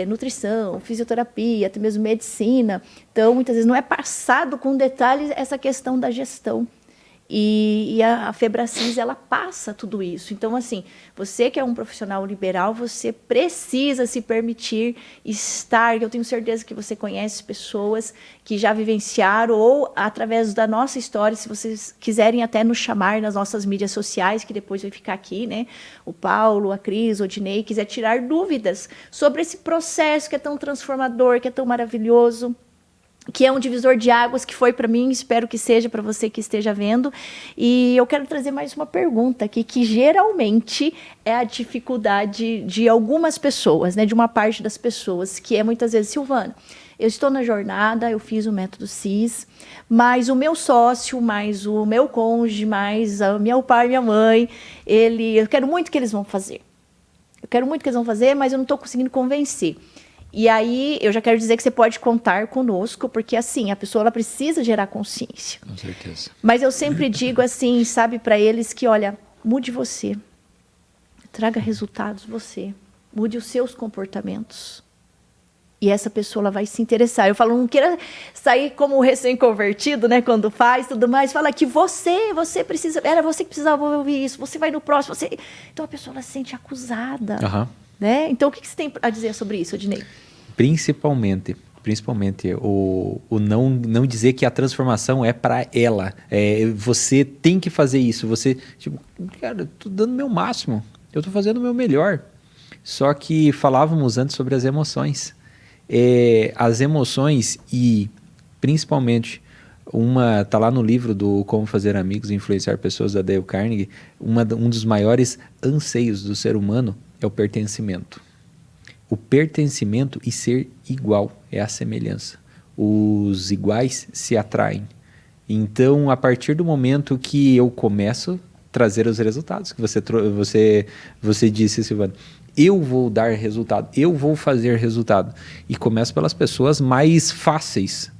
S1: nutrição, fisioterapia, até mesmo medicina, então muitas vezes não é passado com detalhes essa questão da gestão. E a Febracis, ela passa tudo isso. Então, assim, você que é um profissional liberal, você precisa se permitir estar. Eu tenho certeza que você conhece pessoas que já vivenciaram, ou através da nossa história, se vocês quiserem até nos chamar nas nossas mídias sociais, que depois vai ficar aqui, né? O Paulo, a Cris, o Odinei, quiser tirar dúvidas sobre esse processo que é tão transformador, que é tão maravilhoso, que é um divisor de águas, que foi para mim, espero que seja para você que esteja vendo. E eu quero trazer mais uma pergunta aqui, que geralmente é a dificuldade de algumas pessoas, né, de uma parte das pessoas, que é muitas vezes: Silvana, eu estou na jornada, eu fiz o método CIS, mas o meu sócio, mais o meu cônjuge, mais o meu pai e minha mãe, eu quero muito que eles vão fazer. Eu quero muito que eles vão fazer, mas eu não estou conseguindo convencer. E aí, eu já quero dizer que você pode contar conosco, porque assim, a pessoa ela precisa gerar consciência.
S4: Com certeza.
S1: Mas eu sempre digo assim, sabe, para eles que, olha, mude você. Traga resultados você. Mude os seus comportamentos. E essa pessoa ela vai se interessar. Eu falo, não queira sair como recém-convertido, né, quando faz, tudo mais. Fala que você precisa, era você que precisava ouvir isso, você vai no próximo. Então a pessoa ela se sente acusada.
S4: Aham.
S1: Né? Então, o que você tem a dizer sobre isso, Odinei?
S4: Principalmente o não dizer que a transformação é para ela. Você tem que fazer isso. Você, tipo, cara, eu tô dando o meu máximo. Eu tô fazendo o meu melhor. Só que falávamos antes sobre as emoções. As emoções e, principalmente, tá lá no livro do Como Fazer Amigos e Influenciar Pessoas, da Dale Carnegie, um dos maiores anseios do ser humano é o pertencimento. O pertencimento e ser igual é a semelhança. Os iguais se atraem. Então, a partir do momento que eu começo a trazer os resultados, que você disse, Silvana, eu vou dar resultado, eu vou fazer resultado. E começo pelas pessoas mais fáceis,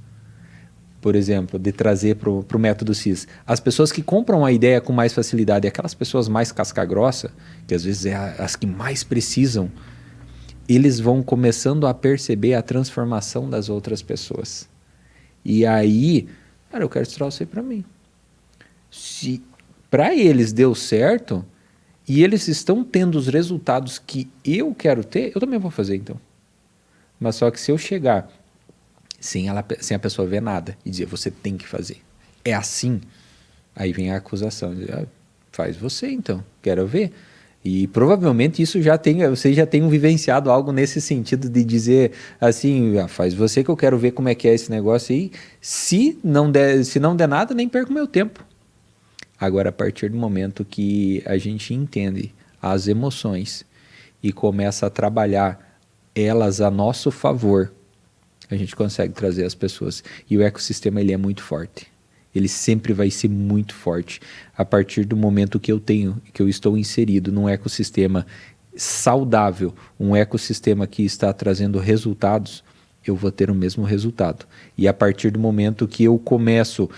S4: por exemplo, de trazer para o método CIS. As pessoas que compram a ideia com mais facilidade, aquelas pessoas mais casca-grossa, que às vezes é as que mais precisam, eles vão começando a perceber a transformação das outras pessoas. E aí, cara, eu quero esse troço aí para mim. Se para eles deu certo e eles estão tendo os resultados que eu quero ter, eu também vou fazer então. Mas só que se eu chegar sem a pessoa ver nada e dizer, você tem que fazer, é assim, aí vem a acusação, faz você então, quero ver. E provavelmente vocês já tenham vivenciado algo nesse sentido de dizer assim, faz você que eu quero ver como é que é esse negócio aí. Se não der nada, nem perco meu tempo. Agora, a partir do momento que a gente entende as emoções e começa a trabalhar elas a nosso favor, a gente consegue trazer as pessoas. E o ecossistema, ele é muito forte. Ele sempre vai ser muito forte. A partir do momento que eu estou inserido num ecossistema saudável, um ecossistema que está trazendo resultados, eu vou ter o mesmo resultado. E a partir do momento que eu começo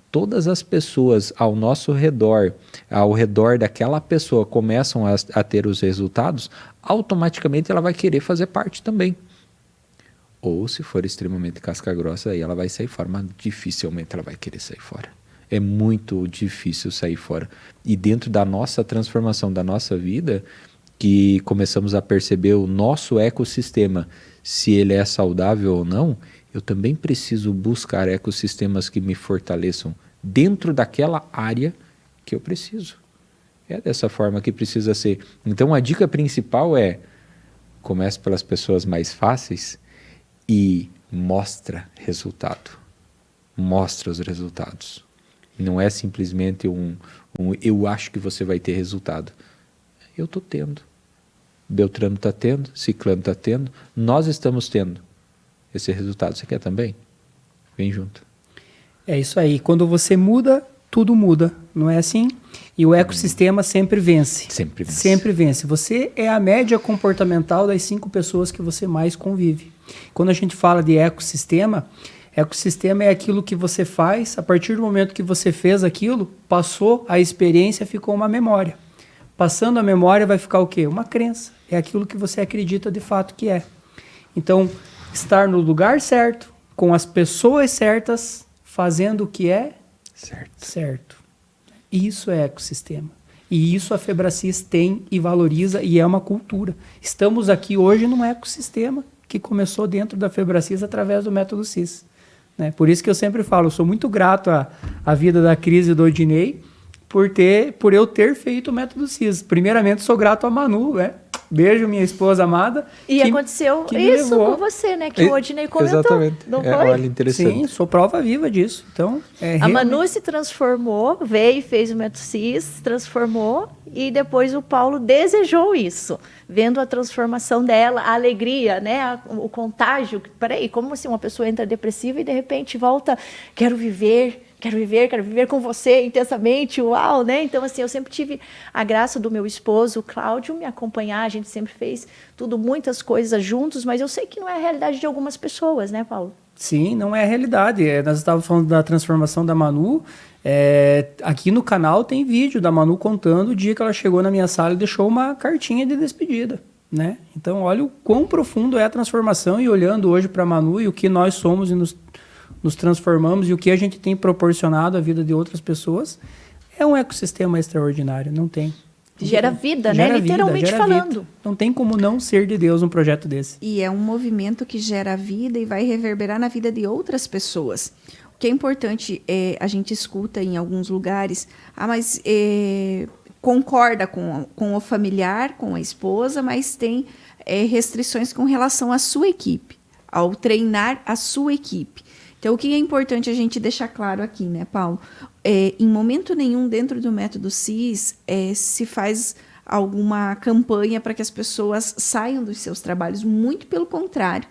S4: todas as pessoas ao nosso redor, ao redor daquela pessoa, começam a ter os resultados, automaticamente ela vai querer fazer parte também. Ou, se for extremamente casca grossa, aí ela vai sair fora, mas dificilmente ela vai querer sair fora. É muito difícil sair fora. E dentro da nossa transformação, da nossa vida, que começamos a perceber o nosso ecossistema, se ele é saudável ou não, eu também preciso buscar ecossistemas que me fortaleçam dentro daquela área que eu preciso. É dessa forma que precisa ser. Então, a dica principal é: comece pelas pessoas mais fáceis e mostra resultado. Mostra os resultados. Não é simplesmente eu acho que você vai ter resultado. Eu estou tendo. Beltrano está tendo, Ciclano está tendo, nós estamos tendo esse resultado. Você quer também? Vem junto.
S2: É isso aí. Quando você muda, tudo muda. Não é assim? E o ecossistema sempre vence. Sempre vence. Sempre vence. Você é a média comportamental das 5 pessoas que você mais convive. Quando a gente fala de ecossistema é aquilo que você faz, a partir do momento que você fez aquilo, passou a experiência, ficou uma memória. Passando a memória vai ficar o quê? Uma crença. É aquilo que você acredita de fato que é. Então, estar no lugar certo, com as pessoas certas, fazendo o que é certo. Isso é ecossistema. E isso a Febracis tem e valoriza, e é uma cultura. Estamos aqui hoje num ecossistema que começou dentro da Febracis através do método CIS. Né? Por isso que eu sempre falo, eu sou muito grato à vida da Cris e do Odinei por eu ter feito o método CIS. Primeiramente, sou grato a Manu, né? Beijo, minha esposa amada.
S1: E aconteceu isso com você, né? Que o Odinei comentou. Exatamente. Não foi?
S4: Olha, interessante.
S2: Sim, sou prova viva disso. Então,
S1: a Manu se transformou, veio e fez o método CIS, se transformou, e depois o Paulo desejou isso, vendo a transformação dela, a alegria, né? O contágio. Peraí, como assim uma pessoa entra depressiva e de repente volta, quero viver com você intensamente, uau, né? Então, assim, eu sempre tive a graça do meu esposo, o Cláudio, me acompanhar, a gente sempre fez muitas coisas juntos, mas eu sei que não é a realidade de algumas pessoas, né, Paulo?
S2: Sim, não é a realidade. Nós estávamos falando da transformação da Manu, aqui no canal tem vídeo da Manu contando o dia que ela chegou na minha sala e deixou uma cartinha de despedida, né? Então, olha o quão profundo é a transformação, e olhando hoje para a Manu e o que nós somos e nos transformamos e o que a gente tem proporcionado à vida de outras pessoas, é um ecossistema extraordinário, não tem.
S1: Gera vida, né? Literalmente falando.
S2: Não tem como não ser de Deus um projeto desse.
S3: E é um movimento que gera vida e vai reverberar na vida de outras pessoas. O que é importante, a gente escuta em alguns lugares, mas concorda com o familiar, com a esposa, mas tem restrições com relação à sua equipe, ao treinar a sua equipe. Então, o que é importante a gente deixar claro aqui, né, Paulo? Em momento nenhum, dentro do método CIS, se faz alguma campanha para que as pessoas saiam dos seus trabalhos. Muito pelo contrário.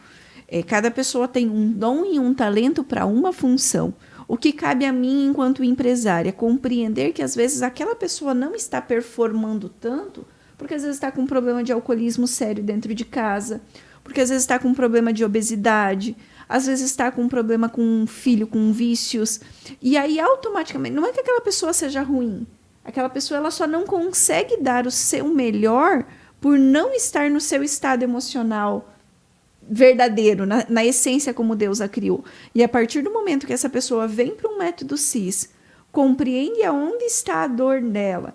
S3: Cada pessoa tem um dom e um talento para uma função. O que cabe a mim, enquanto empresária, compreender que, às vezes, aquela pessoa não está performando tanto, porque, às vezes, está com um problema de alcoolismo sério dentro de casa, porque, às vezes, está com um problema de obesidade, às vezes está com um problema com um filho, com vícios. E aí, automaticamente, não é que aquela pessoa seja ruim. Aquela pessoa ela só não consegue dar o seu melhor por não estar no seu estado emocional verdadeiro, na essência como Deus a criou. E a partir do momento que essa pessoa vem para um método CIS, compreende aonde está a dor dela,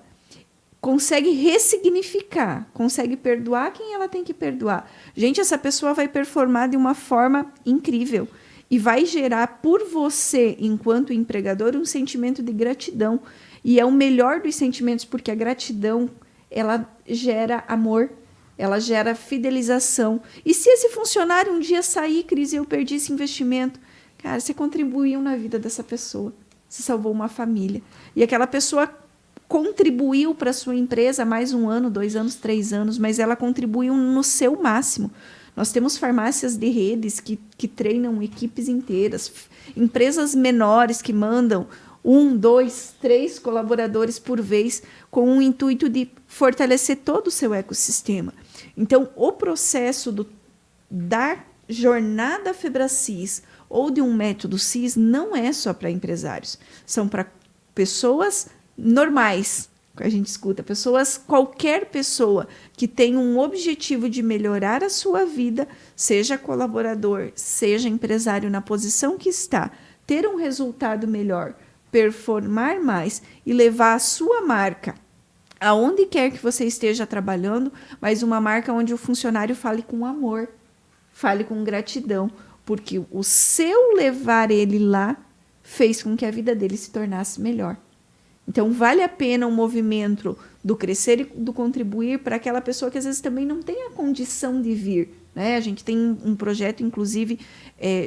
S3: consegue ressignificar, consegue perdoar quem ela tem que perdoar. Gente, essa pessoa vai performar de uma forma incrível e vai gerar por você, enquanto empregador, um sentimento de gratidão. E é o melhor dos sentimentos, porque a gratidão ela gera amor, ela gera fidelização. E se esse funcionário um dia sair, Cris, e eu perdi esse investimento, cara, você contribuiu na vida dessa pessoa. Você salvou uma família. E aquela pessoa contribuiu para a sua empresa mais 1 ano, 2 anos, 3 anos, mas ela contribuiu no seu máximo. Nós temos farmácias de redes que treinam equipes inteiras, empresas menores que mandam 1, 2, 3 colaboradores por vez, com o intuito de fortalecer todo o seu ecossistema. Então, o processo da jornada Febracis ou de um método CIS não é só para empresários, são para pessoas normais, que a gente escuta, qualquer pessoa que tem um objetivo de melhorar a sua vida, seja colaborador, seja empresário na posição que está, ter um resultado melhor, performar mais e levar a sua marca aonde quer que você esteja trabalhando, mas uma marca onde o funcionário fale com amor, fale com gratidão, porque o seu levar ele lá fez com que a vida dele se tornasse melhor. Então, vale a pena um movimento do crescer e do contribuir para aquela pessoa que às vezes também não tem a condição de vir, né? A gente tem um projeto, inclusive,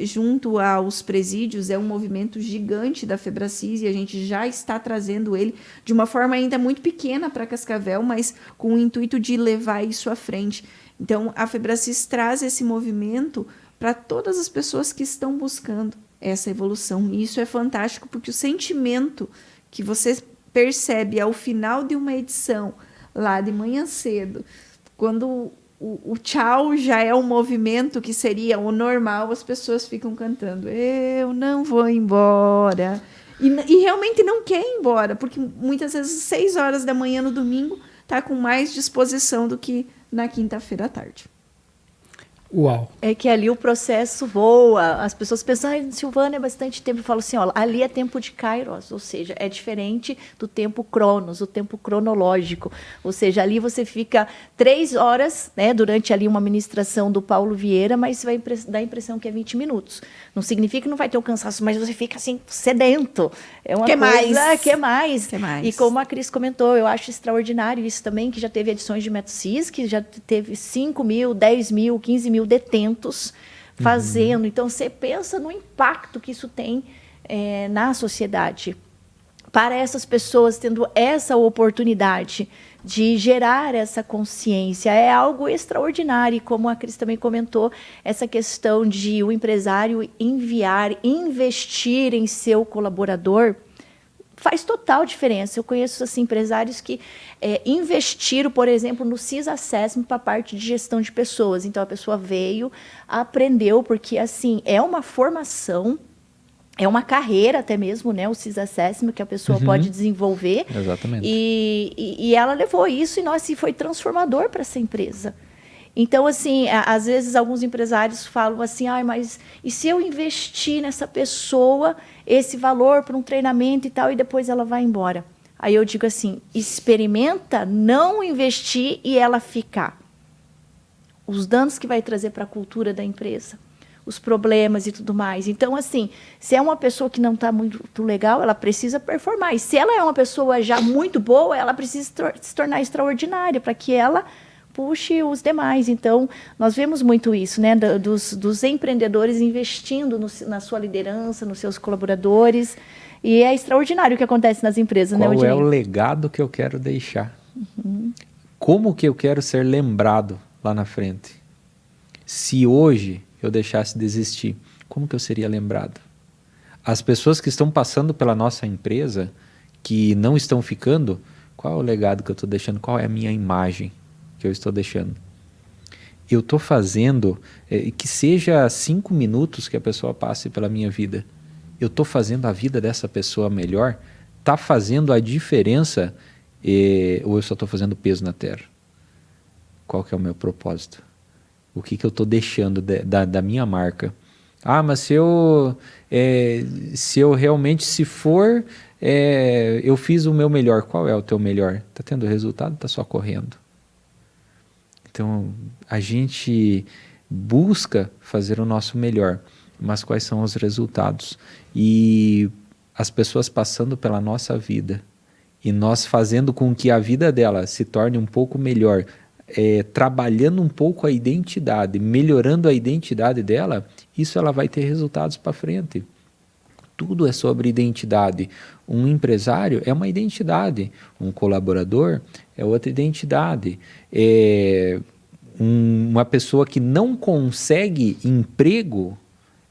S3: junto aos presídios, é um movimento gigante da Febracis e a gente já está trazendo ele de uma forma ainda muito pequena para Cascavel, mas com o intuito de levar isso à frente. Então, a Febracis traz esse movimento para todas as pessoas que estão buscando essa evolução. E isso é fantástico, porque o sentimento que você percebe ao final de uma edição, lá de manhã cedo, quando o tchau já é um movimento que seria o normal, as pessoas ficam cantando, eu não vou embora. E realmente não quer ir embora, porque muitas vezes 6 horas da manhã no domingo está com mais disposição do que na quinta-feira à tarde.
S2: Uau!
S1: É que ali o processo voa, as pessoas pensam, Silvana, é bastante tempo. Eu falo assim, ó, ali é tempo de Kairos, ou seja, é diferente do tempo Cronos, o tempo cronológico. Ou seja, ali você fica 3 horas, né, durante ali uma ministração do Paulo Vieira, mas vai dar a impressão que é 20 minutos. Não significa que não vai ter o cansaço, mas você fica assim, sedento. É uma coisa, quer mais. E como a Cris comentou, eu acho extraordinário isso também, que já teve edições de Método CIS, que já teve 5 mil, 10 mil, 15 mil detentos fazendo. Então, você pensa no impacto que isso tem na sociedade. Para essas pessoas, tendo essa oportunidade de gerar essa consciência, é algo extraordinário. E como a Cris também comentou, essa questão de o empresário investir em seu colaborador, faz total diferença. Eu conheço assim, empresários que investiram, por exemplo, no CIS Assessment para a parte de gestão de pessoas. Então, a pessoa veio, aprendeu, porque assim, é uma formação, é uma carreira até mesmo, né? O CIS Assessment que a pessoa pode desenvolver.
S4: Exatamente.
S1: E ela levou isso e foi transformador para essa empresa. Então, assim, às vezes alguns empresários falam assim, mas e se eu investir nessa pessoa esse valor para um treinamento e tal, e depois ela vai embora? Aí eu digo assim, experimenta não investir e ela ficar. Os danos que vai trazer para a cultura da empresa, os problemas e tudo mais. Então, assim, se é uma pessoa que não está muito legal, ela precisa performar. E se ela é uma pessoa já muito boa, ela precisa se tornar extraordinária para que ela puxe os demais. Então, nós vemos muito isso, né, dos empreendedores investindo na sua liderança, nos seus colaboradores, e é extraordinário o que acontece nas empresas,
S4: Qual
S1: né,
S4: é o legado que eu quero deixar? Como que eu quero ser lembrado lá na frente? Se hoje eu deixasse de existir, como que eu seria lembrado? As pessoas que estão passando pela nossa empresa, que não estão ficando, qual é o legado que eu estou deixando? Qual é a minha imagem que eu estou deixando? Eu estou fazendo, que seja 5 minutos que a pessoa passe pela minha vida, eu estou fazendo a vida dessa pessoa melhor? Está fazendo a diferença ou eu só estou fazendo peso na terra? Qual que é o meu propósito? O que eu estou deixando da minha marca? Mas se eu realmente, eu fiz o meu melhor. Qual é o teu melhor? Está tendo resultado ou está só correndo? Então, a gente busca fazer o nosso melhor, mas quais são os resultados? E as pessoas passando pela nossa vida e nós fazendo com que a vida dela se torne um pouco melhor, trabalhando um pouco a identidade, melhorando a identidade dela, isso ela vai ter resultados para frente. Tudo é sobre identidade. Um empresário é uma identidade, um colaborador é outra identidade. Uma pessoa que não consegue emprego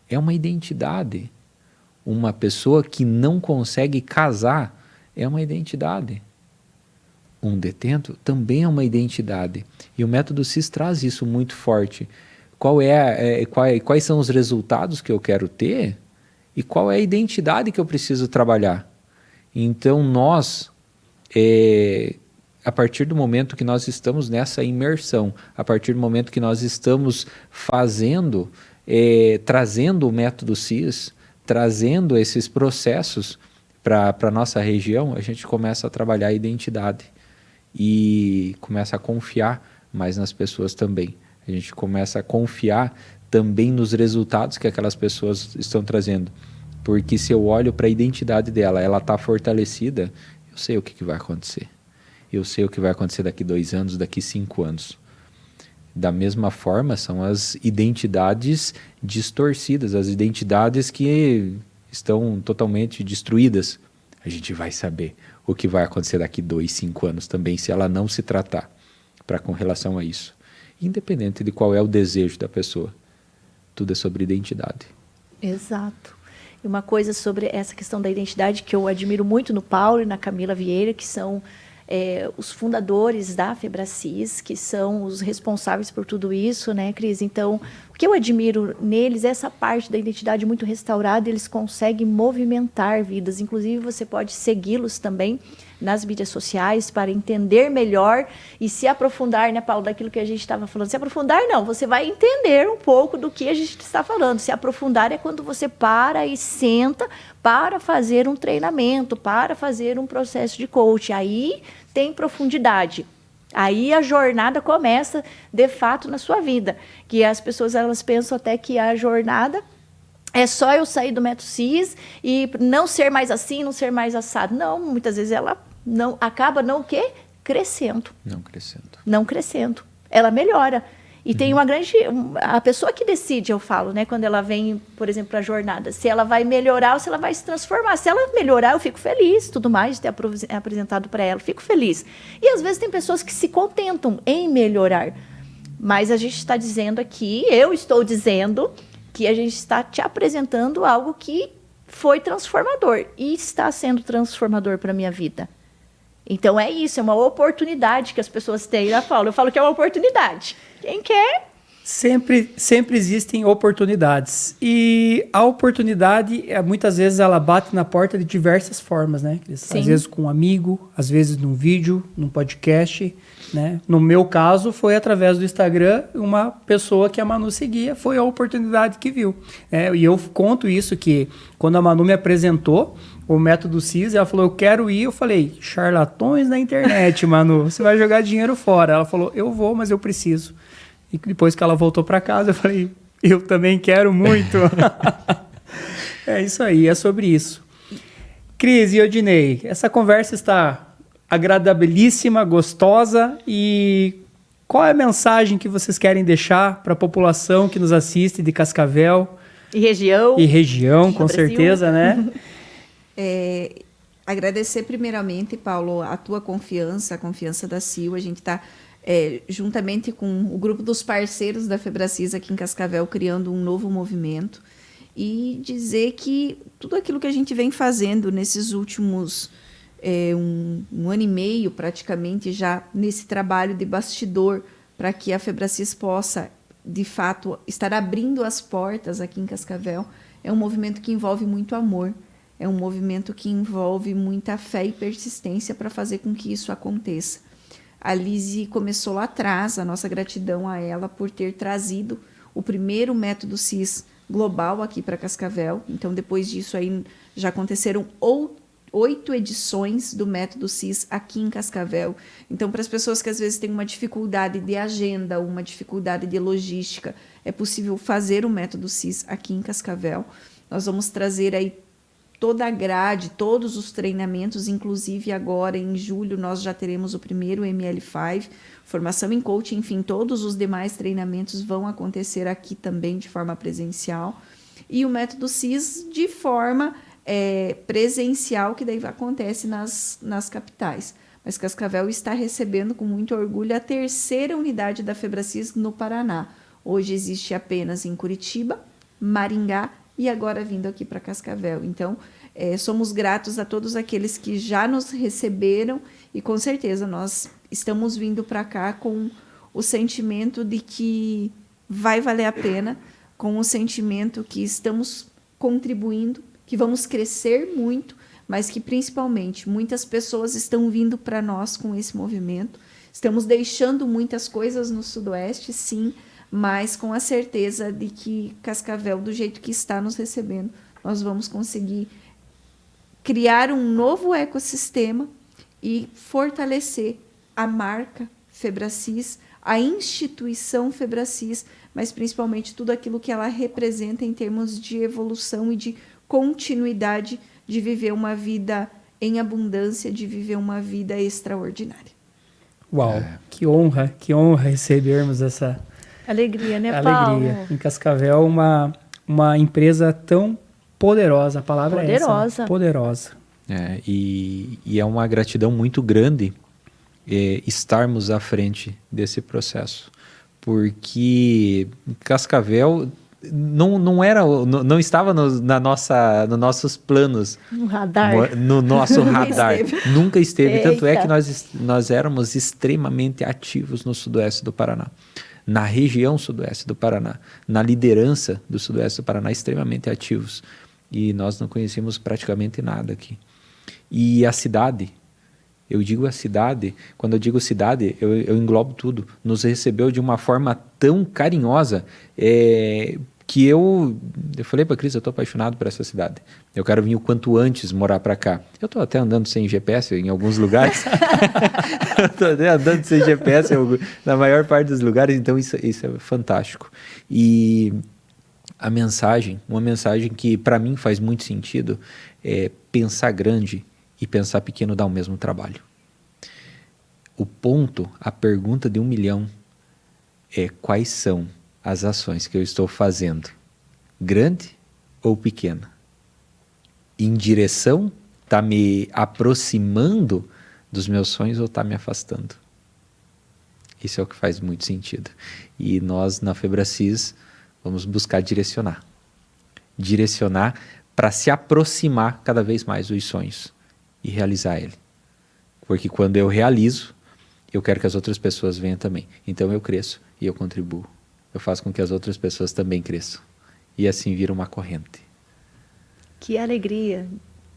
S4: é uma identidade. Uma pessoa que não consegue casar é uma identidade. Um detento também é uma identidade. E o método CIS traz isso muito forte. Quais são os resultados que eu quero ter e qual é a identidade que eu preciso trabalhar? Então, nós, a partir do momento que nós estamos nessa imersão, a partir do momento que nós estamos fazendo, trazendo o método CIS, trazendo esses processos para a nossa região, a gente começa a trabalhar a identidade e começa a confiar mais nas pessoas também. A gente começa a confiar também nos resultados que aquelas pessoas estão trazendo. Porque se eu olho para a identidade dela, ela está fortalecida, eu sei o que vai acontecer. Eu sei o que vai acontecer daqui 2 anos, daqui 5 anos. Da mesma forma, são as identidades distorcidas, as identidades que estão totalmente destruídas. A gente vai saber o que vai acontecer daqui 2, 5 anos também, se ela não se tratar com relação a isso. Independente de qual é o desejo da pessoa. Tudo é sobre identidade.
S1: Exato. E uma coisa sobre essa questão da identidade que eu admiro muito no Paulo e na Camila Vieira, que são os fundadores da FEBRACIS, que são os responsáveis por tudo isso, né, Cris? Então, o que eu admiro neles é essa parte da identidade muito restaurada, eles conseguem movimentar vidas. Inclusive, você pode segui-los também nas mídias sociais para entender melhor e se aprofundar, né, Paulo, daquilo que a gente estava falando. Se aprofundar, não, você vai entender um pouco do que a gente está falando. Se aprofundar é quando você para e senta para fazer um treinamento, para fazer um processo de coaching. Aí tem profundidade. Aí a jornada começa, de fato, na sua vida. Que as pessoas elas pensam até que a jornada é só eu sair do método CIS e não ser mais assim, não ser mais assado. Não, muitas vezes ela não acaba não o quê? Crescendo. Não crescendo. Ela melhora. E tem uma grande... A pessoa que decide, eu falo, né, quando ela vem, por exemplo, para a jornada, se ela vai melhorar ou se ela vai se transformar. Se ela melhorar, eu fico feliz, tudo mais, de ter apresentado para ela, fico feliz. E às vezes tem pessoas que se contentam em melhorar. Mas a gente está dizendo aqui, eu estou dizendo que a gente está te apresentando algo que foi transformador e está sendo transformador para a minha vida. Então é isso, é uma oportunidade que as pessoas têm. Eu falo que é uma oportunidade. Quem quer?
S2: Sempre existem oportunidades. E a oportunidade, muitas vezes, ela bate na porta de diversas formas, né? Às vezes com um amigo, às vezes num vídeo, num podcast, né? No meu caso, foi através do Instagram, uma pessoa que a Manu seguia, foi a oportunidade que viu. E eu conto isso, que quando a Manu me apresentou o método CIS, ela falou, eu quero ir. Eu falei, charlatões na internet, Manu, você vai jogar dinheiro fora. Ela falou, eu vou, mas eu preciso. E depois que ela voltou para casa, eu falei, eu também quero muito. É isso aí, é sobre isso. Cris e Odinei, essa conversa está agradabilíssima, gostosa. E qual é a mensagem que vocês querem deixar para a população que nos assiste de Cascavel?
S1: E região,
S2: com certeza, né?
S3: Agradecer primeiramente, Paulo, a tua confiança, a confiança da CIL. A gente está, juntamente com o grupo dos parceiros da FEBRACIS aqui em Cascavel, criando um novo movimento. E dizer que tudo aquilo que a gente vem fazendo nesses últimos um ano e meio, praticamente, já nesse trabalho de bastidor, para que a FEBRACIS possa, de fato, estar abrindo as portas aqui em Cascavel, é um movimento que envolve muito amor. É um movimento que envolve muita fé e persistência para fazer com que isso aconteça. A Lise começou lá atrás, a nossa gratidão a ela por ter trazido o primeiro método CIS global aqui para Cascavel. Então, depois disso, aí já aconteceram 8 edições do método CIS aqui em Cascavel. Então, para as pessoas que às vezes têm uma dificuldade de agenda, uma dificuldade de logística, é possível fazer o método CIS aqui em Cascavel. Nós vamos trazer aí toda a grade, todos os treinamentos, inclusive agora em julho nós já teremos o primeiro ML5, formação em coaching, enfim, todos os demais treinamentos vão acontecer aqui também de forma presencial. E o método CIS de forma presencial, que daí acontece nas capitais. Mas Cascavel está recebendo com muito orgulho a 3ª unidade da FebraCIS no Paraná. Hoje existe apenas em Curitiba, Maringá e agora vindo aqui para Cascavel. Então, somos gratos a todos aqueles que já nos receberam e com certeza nós estamos vindo para cá com o sentimento de que vai valer a pena, com o sentimento que estamos contribuindo, que vamos crescer muito, mas que principalmente muitas pessoas estão vindo para nós com esse movimento. Estamos deixando muitas coisas no Sudoeste, sim, mas com a certeza de que Cascavel, do jeito que está nos recebendo, nós vamos conseguir criar um novo ecossistema e fortalecer a marca FebraCIS, a instituição FebraCIS, mas principalmente tudo aquilo que ela representa em termos de evolução e de continuidade de viver uma vida em abundância, de viver uma vida extraordinária.
S2: Uau, que honra recebermos essa
S1: alegria, né,
S2: alegria.
S1: Paulo?
S2: Em Cascavel, uma empresa tão poderosa, a palavra é essa, né? Poderosa.
S4: E é uma gratidão muito grande estarmos à frente desse processo, porque Cascavel não estava nos nossos planos,
S1: no radar,
S4: no nosso radar, nunca esteve.
S1: Eita.
S4: Tanto é que nós éramos extremamente ativos no sudoeste do Paraná, na região sudoeste do Paraná, na liderança do sudoeste do Paraná, extremamente ativos, e nós não conhecíamos praticamente nada aqui. E a cidade, eu digo a cidade, quando eu digo cidade, eu englobo tudo, nos recebeu de uma forma tão carinhosa, que eu falei para a Cris, eu estou apaixonado por essa cidade, eu quero vir o quanto antes morar para cá. Eu estou até andando sem GPS em alguns lugares, eu estou até andando sem GPS na maior parte dos lugares, então isso é fantástico. E uma mensagem que para mim faz muito sentido, é pensar grande e pensar pequeno dá o mesmo trabalho. A pergunta de 1 milhão é: quais são as ações que eu estou fazendo? Grande ou pequena? Em direção, está me aproximando dos meus sonhos ou está me afastando? Isso é o que faz muito sentido. E nós, na FebraCIS, vamos buscar direcionar para se aproximar cada vez mais dos sonhos e realizar ele. Porque quando eu realizo, eu quero que as outras pessoas venham também. Então eu cresço e eu contribuo. Eu faço com que as outras pessoas também cresçam. E assim vira uma corrente.
S1: Que alegria,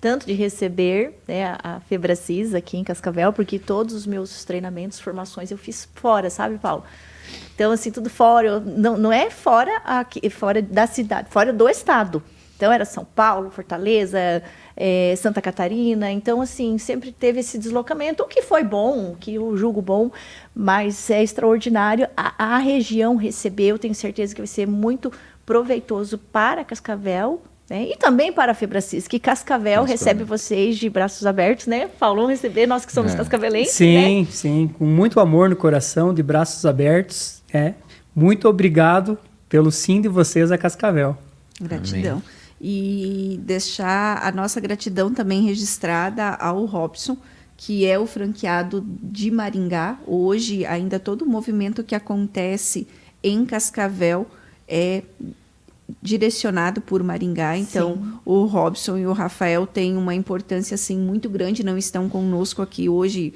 S1: tanto de receber, né, a FebraCIS aqui em Cascavel, porque todos os meus treinamentos, formações, eu fiz fora, sabe, Paulo? Então, assim, tudo fora. Não é fora da cidade, fora do estado. Então, era São Paulo, Fortaleza, Santa Catarina. Então, assim, sempre teve esse deslocamento, o que foi bom, o que eu julgo bom, mas é extraordinário. A região recebeu, tenho certeza que vai ser muito proveitoso para Cascavel, né? E também para a FebraCIS, que Cascavel recebe vocês de braços abertos, né? Paulo, vamos receber, nós que somos cascavelenses,
S2: sim,
S1: né?
S2: Sim, com muito amor no coração, de braços abertos. Muito obrigado pelo sim de vocês a Cascavel.
S3: Gratidão.
S4: Amém.
S3: E deixar a nossa gratidão também registrada ao Robson, que é o franqueado de Maringá. Hoje, ainda todo o movimento que acontece em Cascavel é direcionado por Maringá. Então, sim, o Robson e o Rafael têm uma importância assim, muito grande, não estão conosco aqui hoje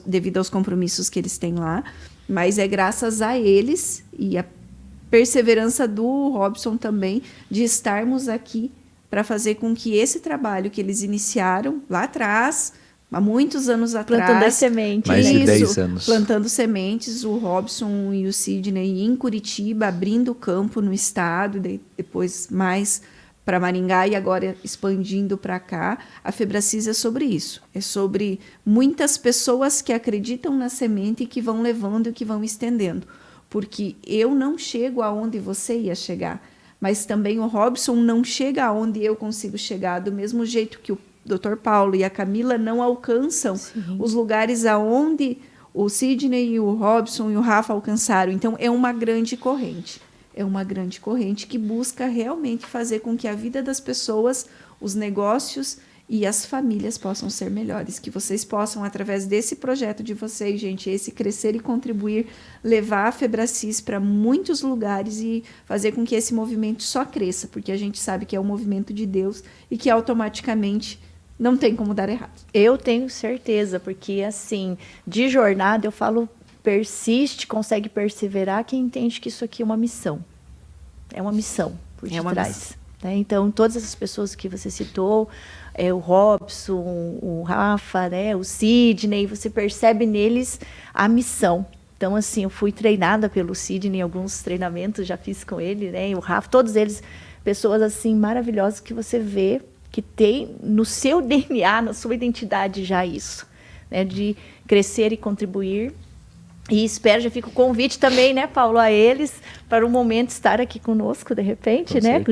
S3: devido aos compromissos que eles têm lá, mas é graças a eles e a perseverança do Robson também, de estarmos aqui para fazer com que esse trabalho que eles iniciaram lá atrás, há muitos anos atrás...
S1: Plantando as sementes.
S4: Mais de 10 anos.
S3: Plantando sementes, o Robson e o Sidney em Curitiba, abrindo campo no estado, depois mais para Maringá e agora expandindo para cá. A FebraCIS é sobre isso. É sobre muitas pessoas que acreditam na semente e que vão levando e que vão estendendo. Porque eu não chego aonde você ia chegar, mas também o Robson não chega aonde eu consigo chegar, do mesmo jeito que o Dr. Paulo e a Camila não alcançam os lugares aonde o Sidney, o Robson e o Rafa alcançaram. Então, é uma grande corrente. É uma grande corrente que busca realmente fazer com que a vida das pessoas, os negócios e as famílias possam ser melhores. Que vocês possam, através desse projeto de vocês, gente, esse crescer e contribuir, levar a Febracis para muitos lugares e fazer com que esse movimento só cresça, porque a gente sabe que é um movimento de Deus e que automaticamente não tem como dar errado.
S1: Eu tenho certeza, porque assim, de jornada eu falo, persiste, consegue perseverar quem entende que isso aqui é uma missão. É uma missão por detrás. Né? Então, todas essas pessoas que você citou, o Robson, o Rafa, né, o Sidney, você percebe neles a missão. Então, assim, eu fui treinada pelo Sidney, alguns treinamentos já fiz com ele, né, e o Rafa, todos eles, pessoas assim maravilhosas que você vê que tem no seu DNA, na sua identidade já isso, né, de crescer e contribuir. E espero, já fica o convite também, né, Paulo, a eles, para um momento estar aqui conosco, de repente, né,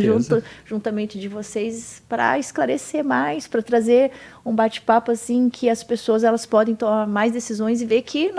S1: juntamente de vocês, para esclarecer mais, para trazer um bate-papo, assim, que as pessoas, elas podem tomar mais decisões e ver que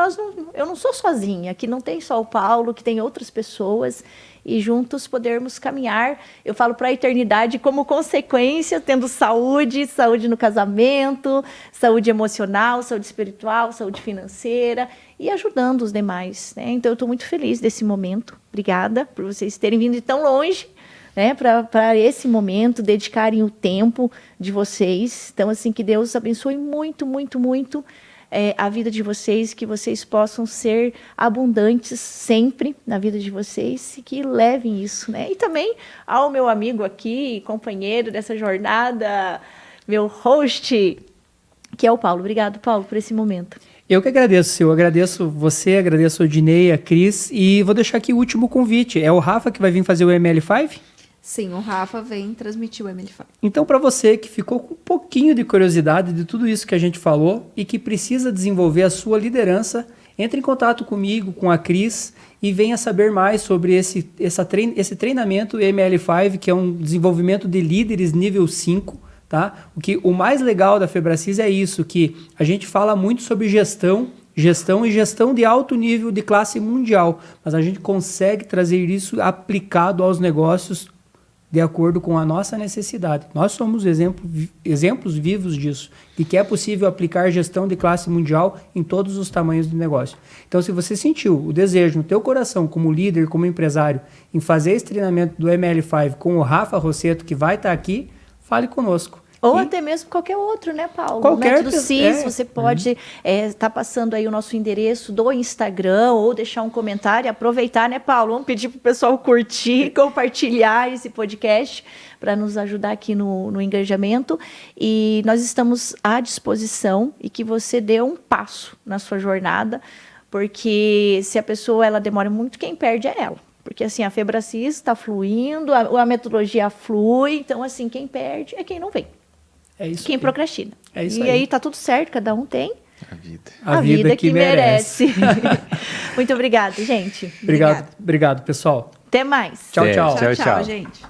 S1: eu não sou sozinha, que não tem só o Paulo, que tem outras pessoas, e juntos podermos caminhar, eu falo, para a eternidade, como consequência, tendo saúde no casamento, saúde emocional, saúde espiritual, saúde financeira, e ajudando os demais, né? Então, eu estou muito feliz desse momento. Obrigada por vocês terem vindo de tão longe, né, para esse momento, dedicarem o tempo de vocês. Então, assim, que Deus abençoe muito, muito, muito a vida de vocês, que vocês possam ser abundantes sempre na vida de vocês e que levem isso, né? E também ao meu amigo aqui, companheiro dessa jornada, meu host, que é o Paulo. Obrigado, Paulo, por esse momento.
S2: Eu que agradeço, eu agradeço você, agradeço o Dinei, a Cris, e vou deixar aqui o último convite. É o Rafa que vai vir fazer o ML5?
S3: Sim, o Rafa vem transmitir o ML5.
S2: Então, para você que ficou com um pouquinho de curiosidade de tudo isso que a gente falou e que precisa desenvolver a sua liderança, entre em contato comigo, com a Cris, e venha saber mais sobre esse treinamento ML5, que é um desenvolvimento de líderes nível 5, tá? O mais legal da Febracis é isso, que a gente fala muito sobre gestão de alto nível de classe mundial, mas a gente consegue trazer isso aplicado aos negócios de acordo com a nossa necessidade. Nós somos exemplos vivos disso, de que é possível aplicar gestão de classe mundial em todos os tamanhos do negócio. Então, se você sentiu o desejo no teu coração, como líder, como empresário, em fazer esse treinamento do ML5 com o Rafa Rossetto, que vai estar aqui, fale conosco.
S1: Ou até mesmo qualquer outro, né, Paulo?
S2: Qualquer
S1: o método CIS, você pode estar passando aí o nosso endereço do Instagram ou deixar um comentário e aproveitar, né, Paulo? Vamos pedir para o pessoal curtir, compartilhar esse podcast para nos ajudar aqui no engajamento. E nós estamos à disposição e que você dê um passo na sua jornada, porque se a pessoa ela demora muito, quem perde é ela. Porque, assim, a Febracis está fluindo, a metodologia flui, então, assim, quem perde é quem não vem. É isso quem procrastina.
S2: É isso
S1: e aí tá tudo certo, cada um tem
S4: a
S1: vida que merece. Muito obrigada, gente.
S2: Obrigado, pessoal.
S1: Até mais.
S2: Tchau, tchau.
S3: Tchau, gente.